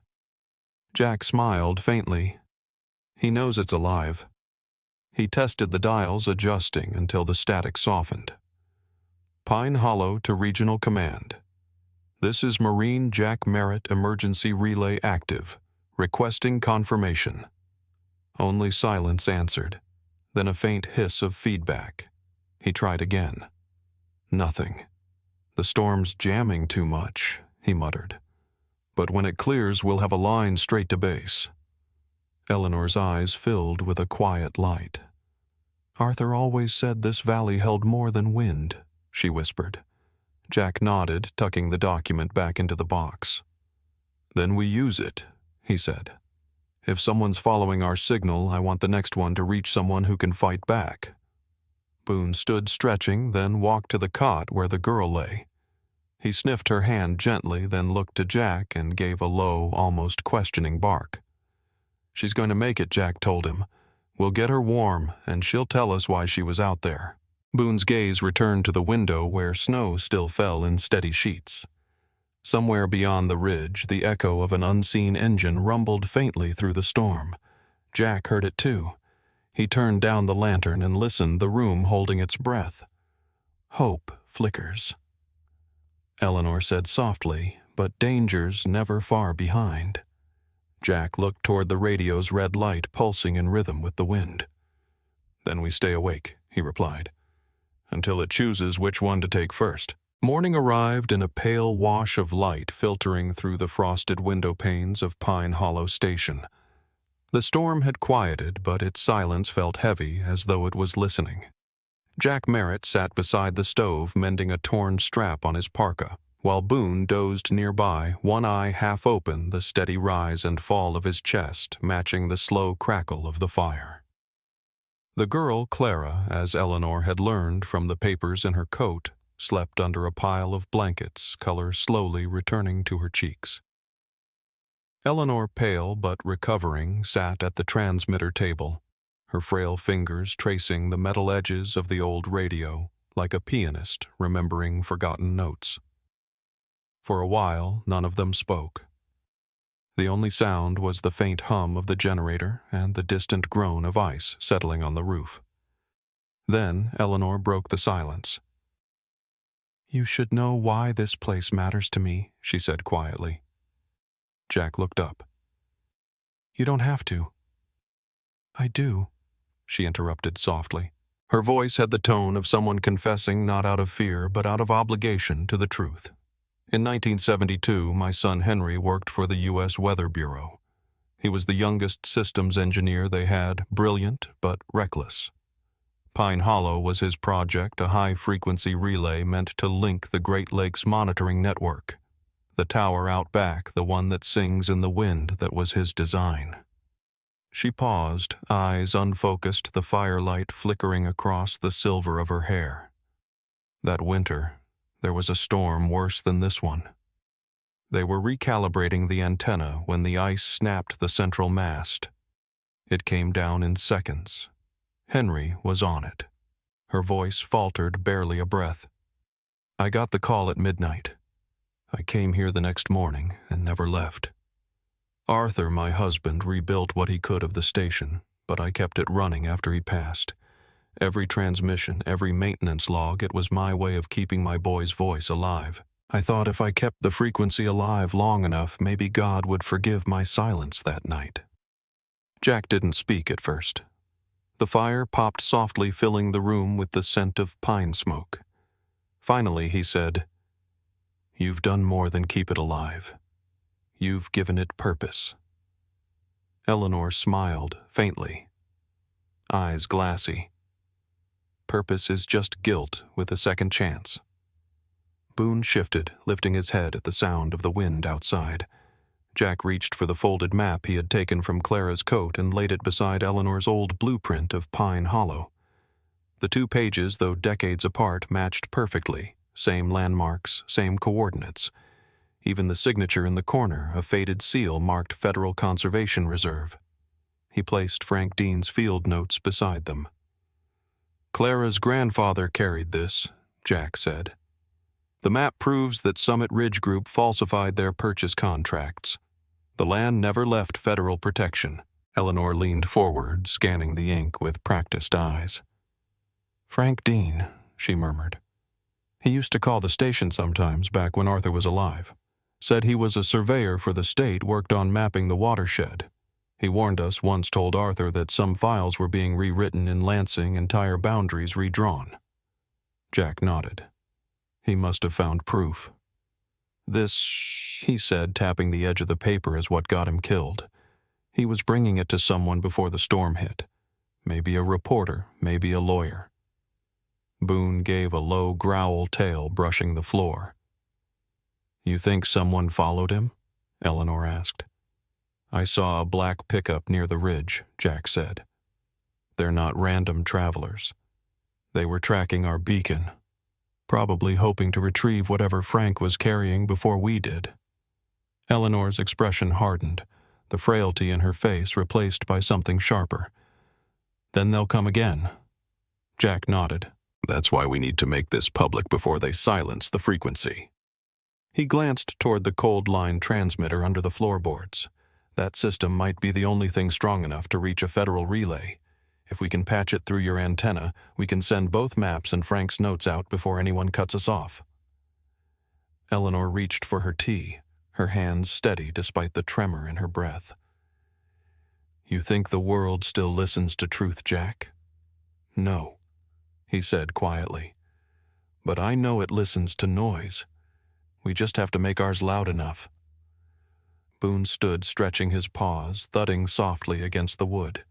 Jack smiled faintly. He knows it's alive. He tested the dials, adjusting until the static softened. "Pine Hollow to Regional Command. This is Marine Jack Merritt Emergency Relay active, requesting confirmation." Only silence answered, then a faint hiss of feedback. He tried again. Nothing. "The storm's jamming too much," he muttered. "But when it clears, we'll have a line straight to base." Eleanor's eyes filled with a quiet light. "Arthur always said this valley held more than wind," she whispered. Jack nodded, tucking the document back into the box. "Then we use it," he said. "If someone's following our signal, I want the next one to reach someone who can fight back." Boone stood stretching, then walked to the cot where the girl lay. He sniffed her hand gently, then looked to Jack and gave a low, almost questioning bark. "She's going to make it," Jack told him. "We'll get her warm, and she'll tell us why she was out there." Boone's gaze returned to the window where snow still fell in steady sheets. Somewhere beyond the ridge, the echo of an unseen engine rumbled faintly through the storm. Jack heard it too. He turned down the lantern and listened, the room holding its breath. "Hope flickers," Eleanor said softly, "but danger's never far behind." Jack looked toward the radio's red light pulsing in rhythm with the wind. "Then we stay awake," he replied, "until it chooses which one to take first." Morning arrived in a pale wash of light filtering through the frosted window panes of Pine Hollow Station. The storm had quieted, but its silence felt heavy, as though it was listening. Jack Merritt sat beside the stove, mending a torn strap on his parka, while Boone dozed nearby, one eye half open, the steady rise and fall of his chest matching the slow crackle of the fire. The girl, Clara, as Eleanor had learned from the papers in her coat, slept under a pile of blankets, color slowly returning to her cheeks. Eleanor, pale but recovering, sat at the transmitter table, her frail fingers tracing the metal edges of the old radio, like a pianist remembering forgotten notes. For a while, none of them spoke. The only sound was the faint hum of the generator and the distant groan of ice settling on the roof. Then Eleanor broke the silence. "You should know why this place matters to me," she said quietly. Jack looked up. "You don't have to." "I do," she interrupted softly. Her voice had the tone of someone confessing not out of fear but out of obligation to the truth. In 1972, my son Henry worked for the U.S. Weather Bureau. He was the youngest systems engineer they had, brilliant but reckless. Pine Hollow was his project, a high-frequency relay meant to link the Great Lakes monitoring network. The tower out back, the one that sings in the wind, that was his design. She paused, eyes unfocused, the firelight flickering across the silver of her hair. That winter, there was a storm worse than this one. They were recalibrating the antenna when the ice snapped the central mast. It came down in seconds. Henry was on it. Her voice faltered, barely a breath. "I got the call at midnight. I came here the next morning and never left. Arthur, my husband, rebuilt what he could of the station, but I kept it running after he passed. Every transmission, every maintenance log, it was my way of keeping my boy's voice alive. I thought if I kept the frequency alive long enough, maybe God would forgive my silence that night." Jack didn't speak at first. The fire popped softly, filling the room with the scent of pine smoke. Finally, he said, "You've done more than keep it alive. You've given it purpose." Eleanor smiled, faintly. Eyes glassy. Purpose is just guilt with a second chance. Boone shifted, lifting his head at the sound of the wind outside. Jack reached for the folded map he had taken from Clara's coat and laid it beside Eleanor's old blueprint of Pine Hollow. The 2 pages, though decades apart, matched perfectly. Same landmarks, same coordinates. Even the signature in the corner, a faded seal, marked Federal Conservation Reserve. He placed Frank Dean's field notes beside them. "Clara's grandfather carried this," Jack said. "The map proves that Summit Ridge Group falsified their purchase contracts. The land never left federal protection." Eleanor leaned forward, scanning the ink with practiced eyes. "Frank Dean," she murmured. "He used to call the station sometimes back when Arthur was alive. Said he was a surveyor for the state, worked on mapping the watershed. He warned us, once told Arthur that some files were being rewritten in Lansing, entire boundaries redrawn." Jack nodded. He must have found proof. "This," he said, tapping the edge of the paper, "is what got him killed. He was bringing it to someone before the storm hit. Maybe a reporter, maybe a lawyer." Boone gave a low growl tail, brushing the floor. "You think someone followed him?" Eleanor asked. "I saw a black pickup near the ridge," Jack said. "They're not random travelers. They were tracking our beacon, probably hoping to retrieve whatever Frank was carrying before we did." Eleanor's expression hardened, the frailty in her face replaced by something sharper. "Then they'll come again." Jack nodded. "That's why we need to make this public before they silence the frequency." He glanced toward the cold line transmitter under the floorboards. That system might be the only thing strong enough to reach a federal relay. If we can patch it through your antenna, we can send both maps and Frank's notes out before anyone cuts us off. Eleanor reached for her tea, her hands steady despite the tremor in her breath. "You think the world still listens to truth, Jack?" "No," he said quietly. "But I know it listens to noise. We just have to make ours loud enough." Boone stood, stretching his paws, thudding softly against the wood.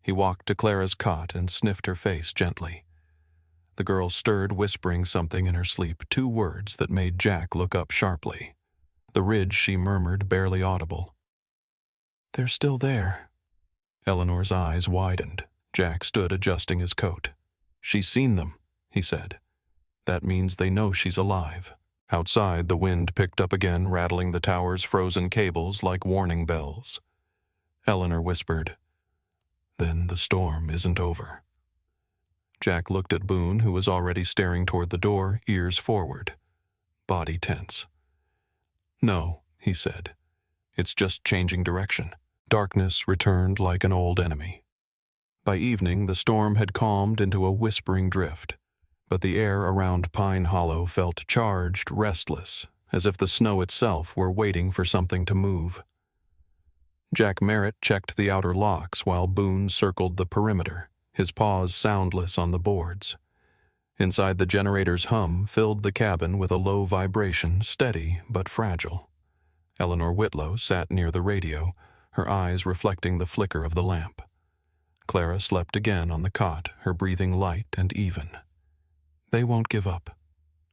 He walked to Clara's cot and sniffed her face gently. The girl stirred, whispering something in her sleep, 2 words that made Jack look up sharply. The ridge she murmured, barely audible. "They're still there." Eleanor's eyes widened. Jack stood adjusting his coat. "She's seen them," he said. "That means they know she's alive." Outside, the wind picked up again, rattling the tower's frozen cables like warning bells. Eleanor whispered, "Then the storm isn't over." Jack looked at Boone, who was already staring toward the door, ears forward, body tense. "No," he said. "It's just changing direction." Darkness returned like an old enemy. By evening, the storm had calmed into a whispering drift, but the air around Pine Hollow felt charged, restless, as if the snow itself were waiting for something to move. Jack Merritt checked the outer locks while Boone circled the perimeter, his paws soundless on the boards. Inside, the generator's hum filled the cabin with a low vibration, steady but fragile. Eleanor Whitlow sat near the radio, her eyes reflecting the flicker of the lamp. Clara slept again on the cot, her breathing light and even. "They won't give up,"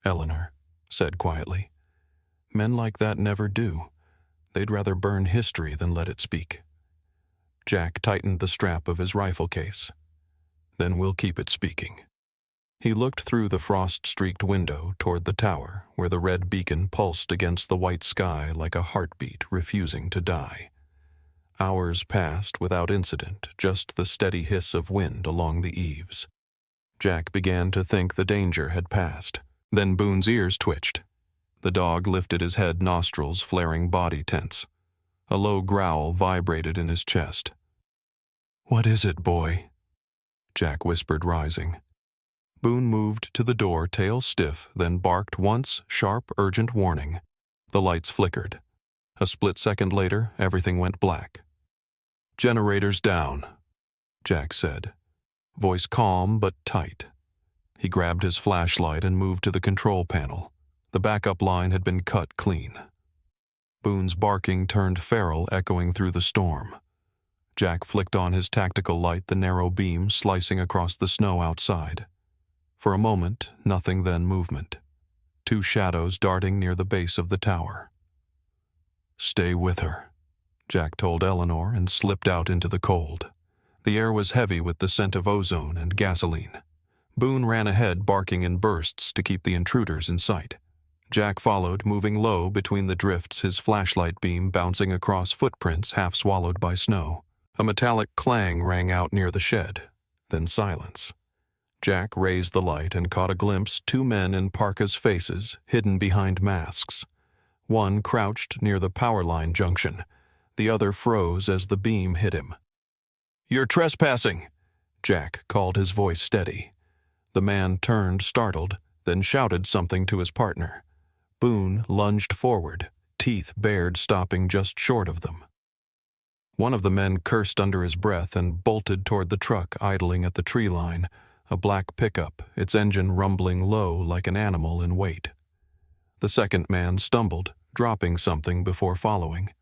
Eleanor said quietly. "Men like that never do. They'd rather burn history than let it speak." Jack tightened the strap of his rifle case. "Then we'll keep it speaking." He looked through the frost-streaked window toward the tower, where the red beacon pulsed against the white sky like a heartbeat refusing to die. Hours passed without incident, just the steady hiss of wind along the eaves. Jack began to think the danger had passed. Then Boone's ears twitched. The dog lifted his head, nostrils flaring, body tense. A low growl vibrated in his chest. "What is it, boy?" Jack whispered, rising. Boone moved to the door, tail stiff, then barked once, sharp, urgent warning. The lights flickered. A split second later, everything went black. "Generators down," Jack said. Voice calm but tight. He grabbed his flashlight and moved to the control panel. The backup line had been cut clean. Boone's barking turned feral, echoing through the storm. Jack flicked on his tactical light, the narrow beam slicing across the snow outside. For a moment, nothing, then movement. 2 shadows darting near the base of the tower. "Stay with her," Jack told Eleanor and slipped out into the cold. The air was heavy with the scent of ozone and gasoline. Boone ran ahead, barking in bursts to keep the intruders in sight. Jack followed, moving low between the drifts, his flashlight beam bouncing across footprints half swallowed by snow. A metallic clang rang out near the shed, then silence. Jack raised the light and caught a glimpse, 2 men in parkas' faces, hidden behind masks. One crouched near the power line junction. The other froze as the beam hit him. "You're trespassing," Jack called, his voice steady. The man turned, startled, then shouted something to his partner. Boone lunged forward, teeth bared, stopping just short of them. One of the men cursed under his breath and bolted toward the truck idling at the tree line, a black pickup, its engine rumbling low like an animal in wait. The second man stumbled, dropping something before following.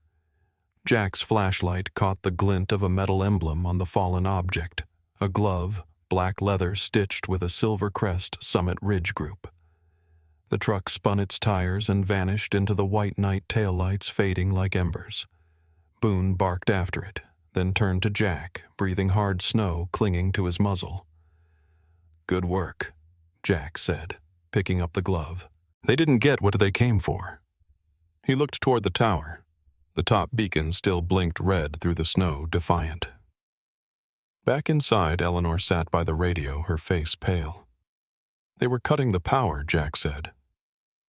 Jack's flashlight caught the glint of a metal emblem on the fallen object, a glove, black leather stitched with a silver crest, Summit Ridge Group. The truck spun its tires and vanished into the white night taillights, fading like embers. Boone barked after it, then turned to Jack, breathing hard snow clinging to his muzzle. "Good work," Jack said, picking up the glove. They didn't get what they came for. He looked toward the tower. The top beacon still blinked red through the snow, defiant. Back inside, Eleanor sat by the radio, her face pale. "They were cutting the power," Jack said.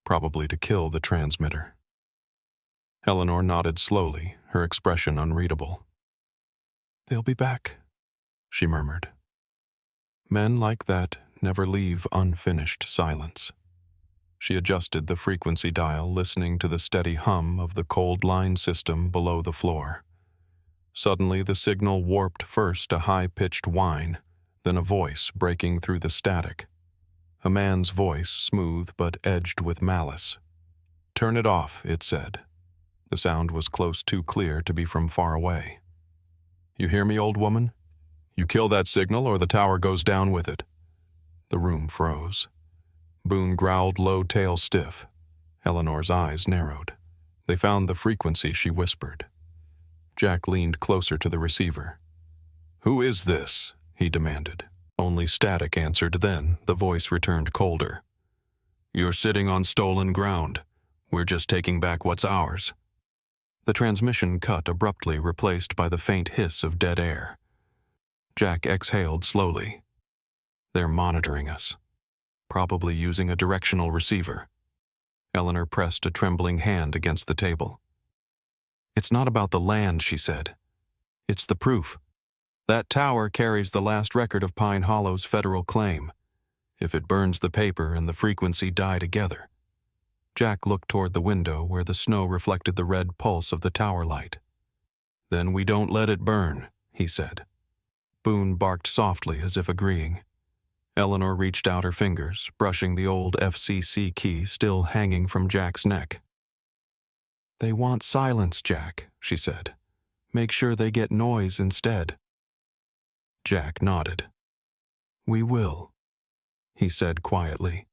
"Probably to kill the transmitter." Eleanor nodded slowly, her expression unreadable. "They'll be back," she murmured. Men like that never leave unfinished silence. She adjusted the frequency dial, listening to the steady hum of the cold line system below the floor. Suddenly, the signal warped, first a high-pitched whine, then a voice breaking through the static. A man's voice, smooth but edged with malice. "Turn it off," it said. The sound was close, too clear to be from far away. "You hear me, old woman? You kill that signal or the tower goes down with it." The room froze. Boone growled low, tail stiff. Eleanor's eyes narrowed. They found the frequency she whispered. Jack leaned closer to the receiver. "Who is this?" he demanded. Only static answered then. The voice returned colder. "You're sitting on stolen ground. We're just taking back what's ours." The transmission cut abruptly, replaced by the faint hiss of dead air. Jack exhaled slowly. "They're monitoring us. Probably using a directional receiver." Eleanor pressed a trembling hand against the table. "It's not about the land," she said. "It's the proof. That tower carries the last record of Pine Hollow's federal claim. If it burns, the paper and the frequency die together." Jack looked toward the window where the snow reflected the red pulse of the tower light. "Then we don't let it burn," he said. Boone barked softly as if agreeing. Eleanor reached out her fingers, brushing the old FCC key still hanging from Jack's neck. "They want silence, Jack," she said. "Make sure they get noise instead." Jack nodded. "We will," he said quietly.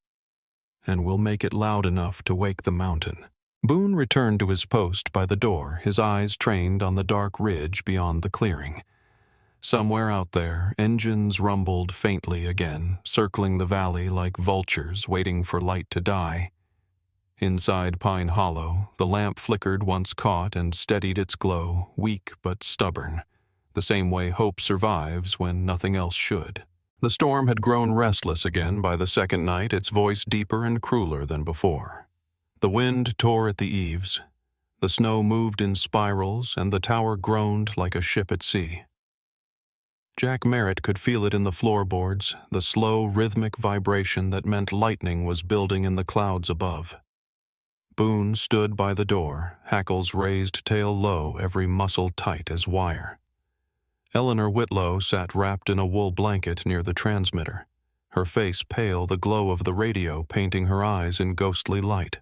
"And we'll make it loud enough to wake the mountain." Boone returned to his post by the door, his eyes trained on the dark ridge beyond the clearing. Somewhere out there, engines rumbled faintly again, circling the valley like vultures waiting for light to die. Inside Pine Hollow, the lamp flickered once caught and steadied its glow, weak but stubborn, the same way hope survives when nothing else should. The storm had grown restless again by the second night, its voice deeper and crueler than before. The wind tore at the eaves, the snow moved in spirals, and the tower groaned like a ship at sea. Jack Merritt could feel it in the floorboards, the slow, rhythmic vibration that meant lightning was building in the clouds above. Boone stood by the door, hackles raised tail low, every muscle tight as wire. Eleanor Whitlow sat wrapped in a wool blanket near the transmitter, her face pale, the glow of the radio painting her eyes in ghostly light.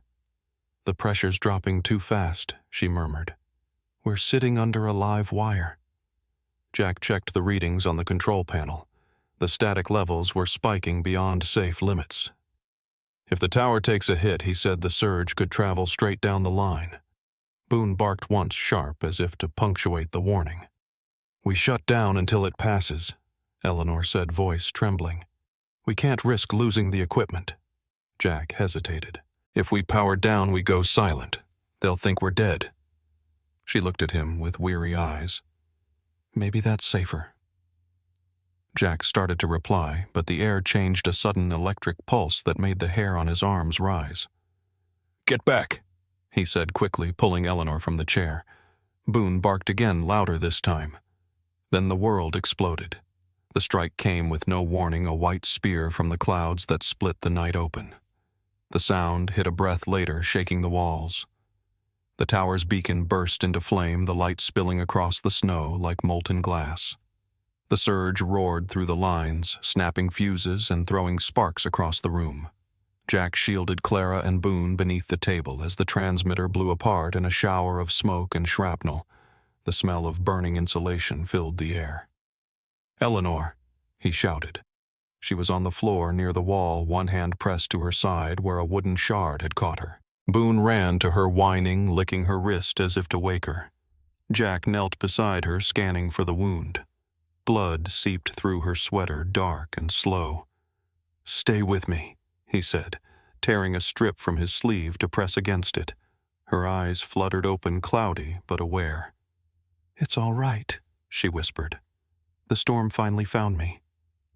"The pressure's dropping too fast," she murmured. "We're sitting under a live wire." Jack checked the readings on the control panel. The static levels were spiking beyond safe limits. "If the tower takes a hit," he said, "the surge could travel straight down the line." Boone barked once sharp as if to punctuate the warning. "We shut down until it passes," Eleanor said, voice trembling. "We can't risk losing the equipment." Jack hesitated. "If we power down, we go silent. They'll think we're dead." She looked at him with weary eyes. "Maybe that's safer." Jack started to reply, but the air changed a sudden electric pulse that made the hair on his arms rise. "Get back," he said quickly, pulling Eleanor from the chair. Boone barked again, louder this time. Then the world exploded. The strike came with no warning, a white spear from the clouds that split the night open. The sound hit a breath later, shaking the walls. The tower's beacon burst into flame, the light spilling across the snow like molten glass. The surge roared through the lines, snapping fuses and throwing sparks across the room. Jack shielded Clara and Boone beneath the table as the transmitter blew apart in a shower of smoke and shrapnel. The smell of burning insulation filled the air. "Eleanor," he shouted. She was on the floor near the wall, one hand pressed to her side where a wooden shard had caught her. Boone ran to her, whining, licking her wrist as if to wake her. Jack knelt beside her, scanning for the wound. Blood seeped through her sweater, dark and slow. "Stay with me," he said, tearing a strip from his sleeve to press against it. Her eyes fluttered open, cloudy but aware. "It's all right," she whispered. "The storm finally found me."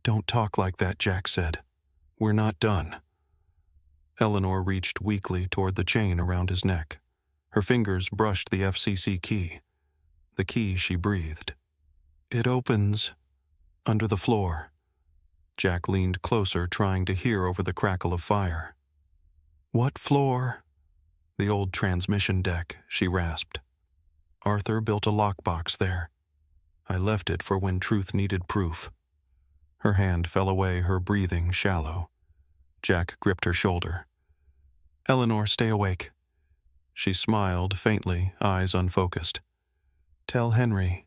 "Don't talk like that," Jack said. "We're not done." Eleanor reached weakly toward the chain around his neck. Her fingers brushed the FCC key. The key, she breathed. "It opens under the floor." Jack leaned closer, trying to hear over the crackle of fire. "What floor?" "The old transmission deck," she rasped. "Arthur built a lockbox there. I left it for when truth needed proof." Her hand fell away, her breathing shallow. Jack gripped her shoulder. "Eleanor, stay awake." She smiled faintly, eyes unfocused. "Tell Henry.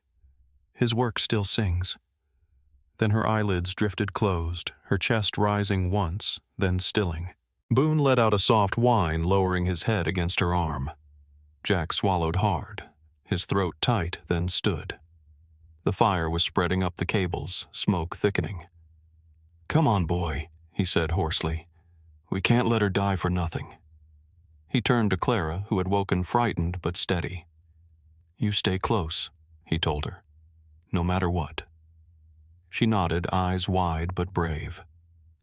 His work still sings." Then her eyelids drifted closed, her chest rising once, then stilling. Boone let out a soft whine, lowering his head against her arm. Jack swallowed hard, his throat tight, then stood. The fire was spreading up the cables, smoke thickening. "Come on, boy," he said hoarsely. "We can't let her die for nothing." He turned to Clara, who had woken frightened but steady. "You stay close," he told her. "No matter what." She nodded, eyes wide but brave.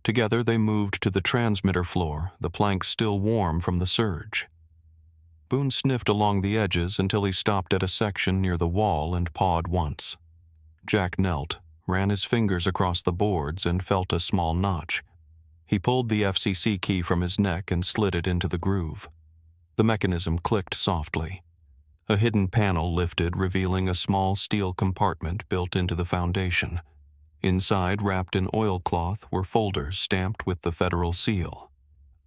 Together they moved to the transmitter floor, the planks still warm from the surge. Boone sniffed along the edges until he stopped at a section near the wall and pawed once. Jack knelt, ran his fingers across the boards, and felt a small notch. He pulled the FCC key from his neck and slid it into the groove. The mechanism clicked softly. A hidden panel lifted, revealing a small steel compartment built into the foundation. Inside, wrapped in oilcloth, were folders stamped with the federal seal.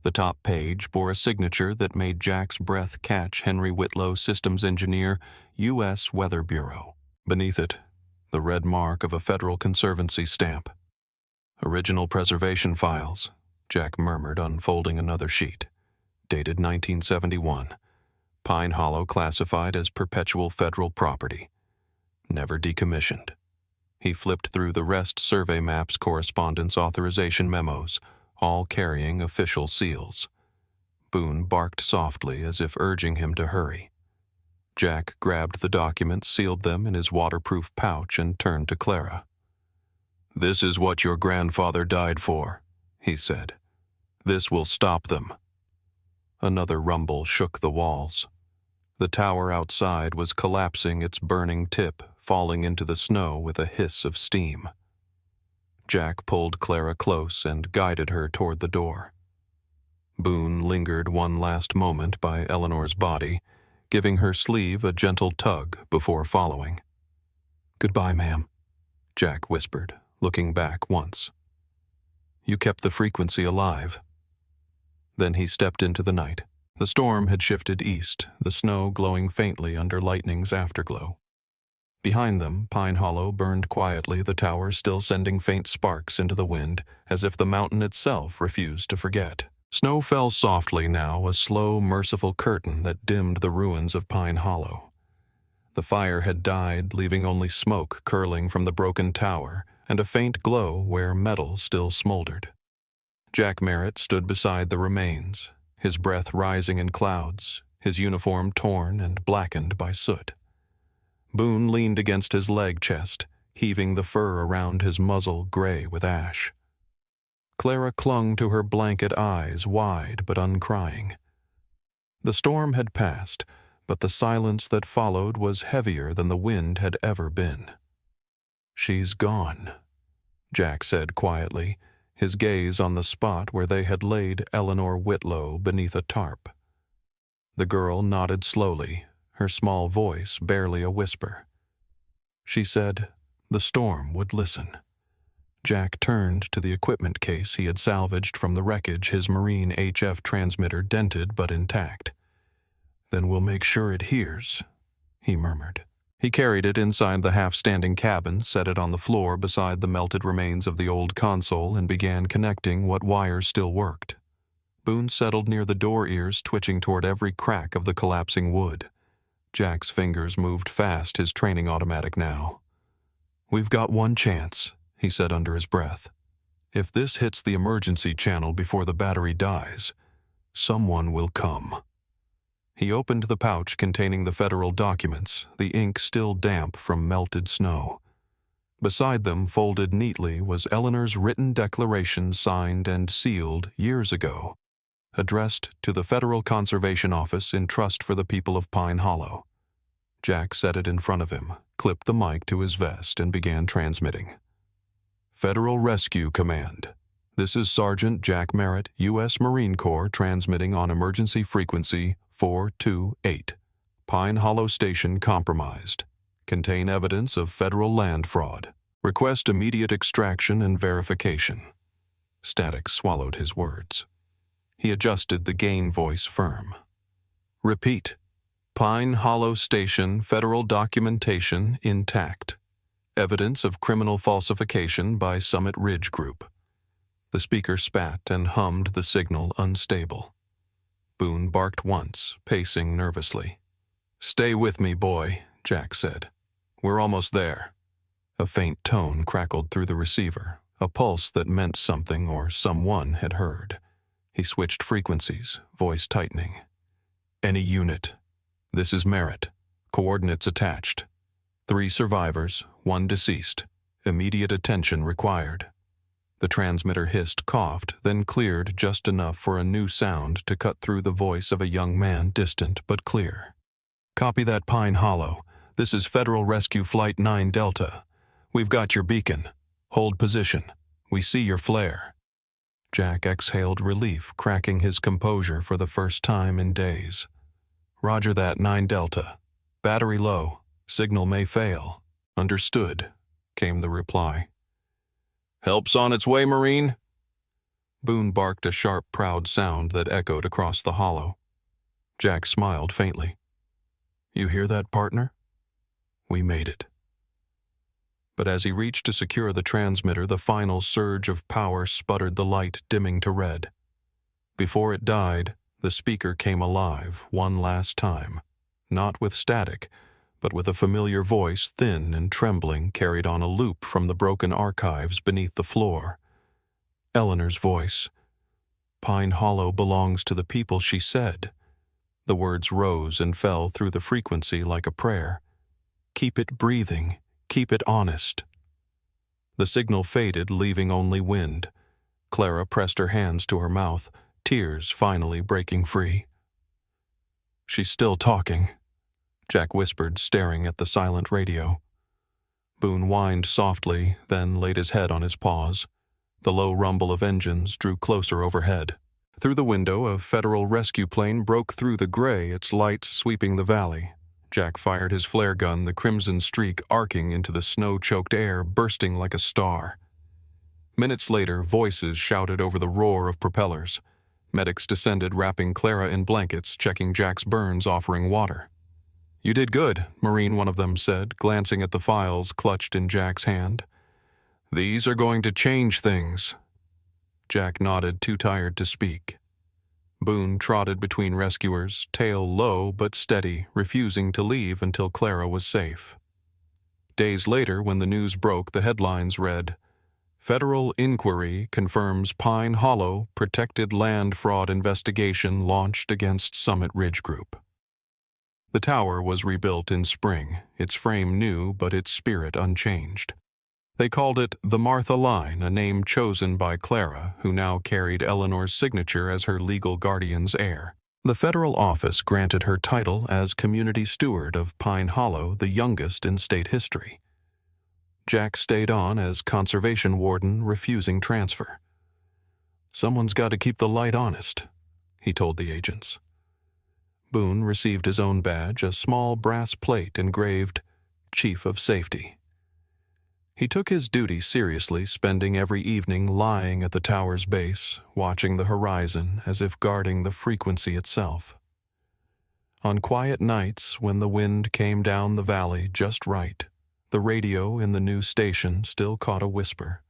The top page bore a signature that made Jack's breath catch: Henry Whitlow, Systems Engineer, U.S. Weather Bureau. Beneath it, the red mark of a Federal Conservancy stamp. "Original preservation files," Jack murmured, unfolding another sheet. Dated 1971. Pine Hollow classified as perpetual federal property. Never decommissioned. He flipped through the rest survey maps, correspondence, authorization memos, all carrying official seals. Boone barked softly as if urging him to hurry. Jack grabbed the documents, sealed them in his waterproof pouch, and turned to Clara. "This is what your grandfather died for," he said. "This will stop them." Another rumble shook the walls. The tower outside was collapsing, its burning tip falling into the snow with a hiss of steam. Jack pulled Clara close and guided her toward the door. Boone lingered one last moment by Eleanor's body, giving her sleeve a gentle tug before following. "Goodbye, ma'am," Jack whispered, looking back once. "You kept the frequency alive." Then he stepped into the night. The storm had shifted east, the snow glowing faintly under lightning's afterglow. Behind them, Pine Hollow burned quietly, the tower still sending faint sparks into the wind, as if the mountain itself refused to forget. Snow fell softly now, a slow, merciful curtain that dimmed the ruins of Pine Hollow. The fire had died, leaving only smoke curling from the broken tower and a faint glow where metal still smoldered. Jack Merritt stood beside the remains, his breath rising in clouds, his uniform torn and blackened by soot. Boone leaned against his leg chest, heaving the fur around his muzzle gray with ash. Clara clung to her blanket, eyes wide but uncrying. The storm had passed, but the silence that followed was heavier than the wind had ever been. "She's gone," Jack said quietly, his gaze on the spot where they had laid Eleanor Whitlow beneath a tarp. The girl nodded slowly, her small voice barely a whisper. She said the storm would listen. Jack turned to the equipment case he had salvaged from the wreckage, his Marine HF transmitter dented but intact. "Then we'll make sure it hears," he murmured. He carried it inside the half-standing cabin, set it on the floor beside the melted remains of the old console, and began connecting what wires still worked. Boone settled near the door ears, twitching toward every crack of the collapsing wood. Jack's fingers moved fast, his training automatic now. "We've got one chance," he said under his breath. "If this hits the emergency channel before the battery dies, someone will come." He opened the pouch containing the federal documents, the ink still damp from melted snow. Beside them, folded neatly, was Eleanor's written declaration, signed and sealed years ago, addressed to the Federal Conservation Office in trust for the people of Pine Hollow. Jack set it in front of him, clipped the mic to his vest, and began transmitting. "Federal Rescue Command. This is Sergeant Jack Merritt, U.S. Marine Corps, transmitting on emergency frequency 428. Pine Hollow Station compromised. Contain evidence of federal land fraud. Request immediate extraction and verification." Static swallowed his words. He adjusted the gain voice firm. "Repeat. Pine Hollow Station federal documentation intact. evidence of criminal falsification by Summit Ridge Group. The speaker spat and hummed the signal unstable. Boone barked once, pacing nervously. "Stay with me, boy," Jack said. "We're almost there." A faint tone crackled through the receiver, a pulse that meant something or someone had heard. He switched frequencies, voice tightening. "Any unit. This is Merritt. Coordinates attached. 3 survivors, 1 deceased. Immediate attention required." The transmitter hissed, coughed, then cleared just enough for a new sound to cut through the voice of a young man, distant but clear. "Copy that, Pine Hollow. This is Federal Rescue Flight 9 Delta. We've got your beacon. Hold position. We see your flare." Jack exhaled relief, cracking his composure for the first time in days. "Roger that, 9 Delta. Battery low. Signal may fail." "Understood," came the reply. "Help's on its way, Marine." Boone barked a sharp, proud sound that echoed across the hollow. Jack smiled faintly. "You hear that, partner? We made it." But as he reached to secure the transmitter, the final surge of power sputtered the light, dimming to red. Before it died, the speaker came alive one last time, not with static, but with a familiar voice, thin and trembling, carried on a loop from the broken archives beneath the floor. Eleanor's voice. "Pine Hollow belongs to the people," she said. The words rose and fell through the frequency like a prayer. "Keep it breathing. Keep it honest." The signal faded, leaving only wind. Clara pressed her hands to her mouth, tears finally breaking free. "She's still talking," Jack whispered, staring at the silent radio. Boone whined softly, then laid his head on his paws. The low rumble of engines drew closer overhead. Through the window, a Federal rescue plane broke through the gray, its lights sweeping the valley. Jack fired his flare gun, the crimson streak arcing into the snow-choked air, bursting like a star. Minutes later, voices shouted over the roar of propellers. Medics descended, wrapping Clara in blankets, checking Jack's burns, offering water. "You did good," Marine one of them said, glancing at the files clutched in Jack's hand. "These are going to change things." Jack nodded, too tired to speak. Boone trotted between rescuers, tail low but steady, refusing to leave until Clara was safe. Days later, when the news broke, the headlines read, "Federal Inquiry Confirms Pine Hollow Protected Land Fraud Investigation Launched Against Summit Ridge Group." The tower was rebuilt in spring, its frame new but its spirit unchanged. They called it the Martha Line, a name chosen by Clara, who now carried Eleanor's signature as her legal guardian's heir. The federal office granted her title as community steward of Pine Hollow, the youngest in state history. Jack stayed on as conservation warden, refusing transfer. "Someone's got to keep the light honest," he told the agents. Boone received his own badge, a small brass plate engraved Chief of Safety. He took his duty seriously, spending every evening lying at the tower's base, watching the horizon as if guarding the frequency itself. On quiet nights, when the wind came down the valley just right, the radio in the new station still caught a whisper,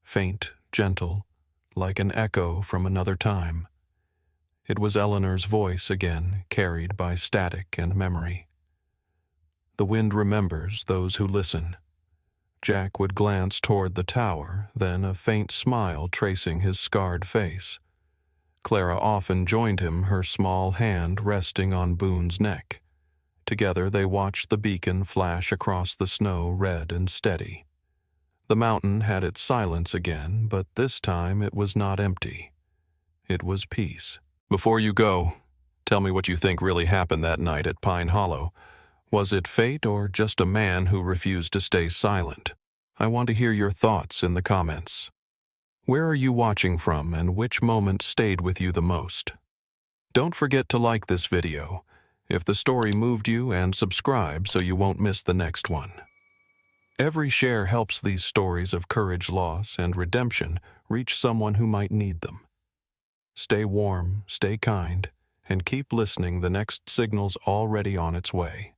faint, gentle, like an echo from another time. It was Eleanor's voice again, carried by static and memory. The wind remembers those who listen. Jack would glance toward the tower, then a faint smile tracing his scarred face. Clara often joined him, her small hand resting on Boone's neck. Together they watched the beacon flash across the snow, red and steady. The mountain had its silence again, but this time it was not empty. It was peace. "Before you go, tell me what you think really happened that night at Pine Hollow. Was it fate or just a man who refused to stay silent? I want to hear your thoughts in the comments. Where are you watching from, and which moment stayed with you the most? Don't forget to like this video if the story moved you, and subscribe so you won't miss the next one. Every share helps these stories of courage, loss, and redemption reach someone who might need them. Stay warm, stay kind, and keep listening. The next signal's already on its way.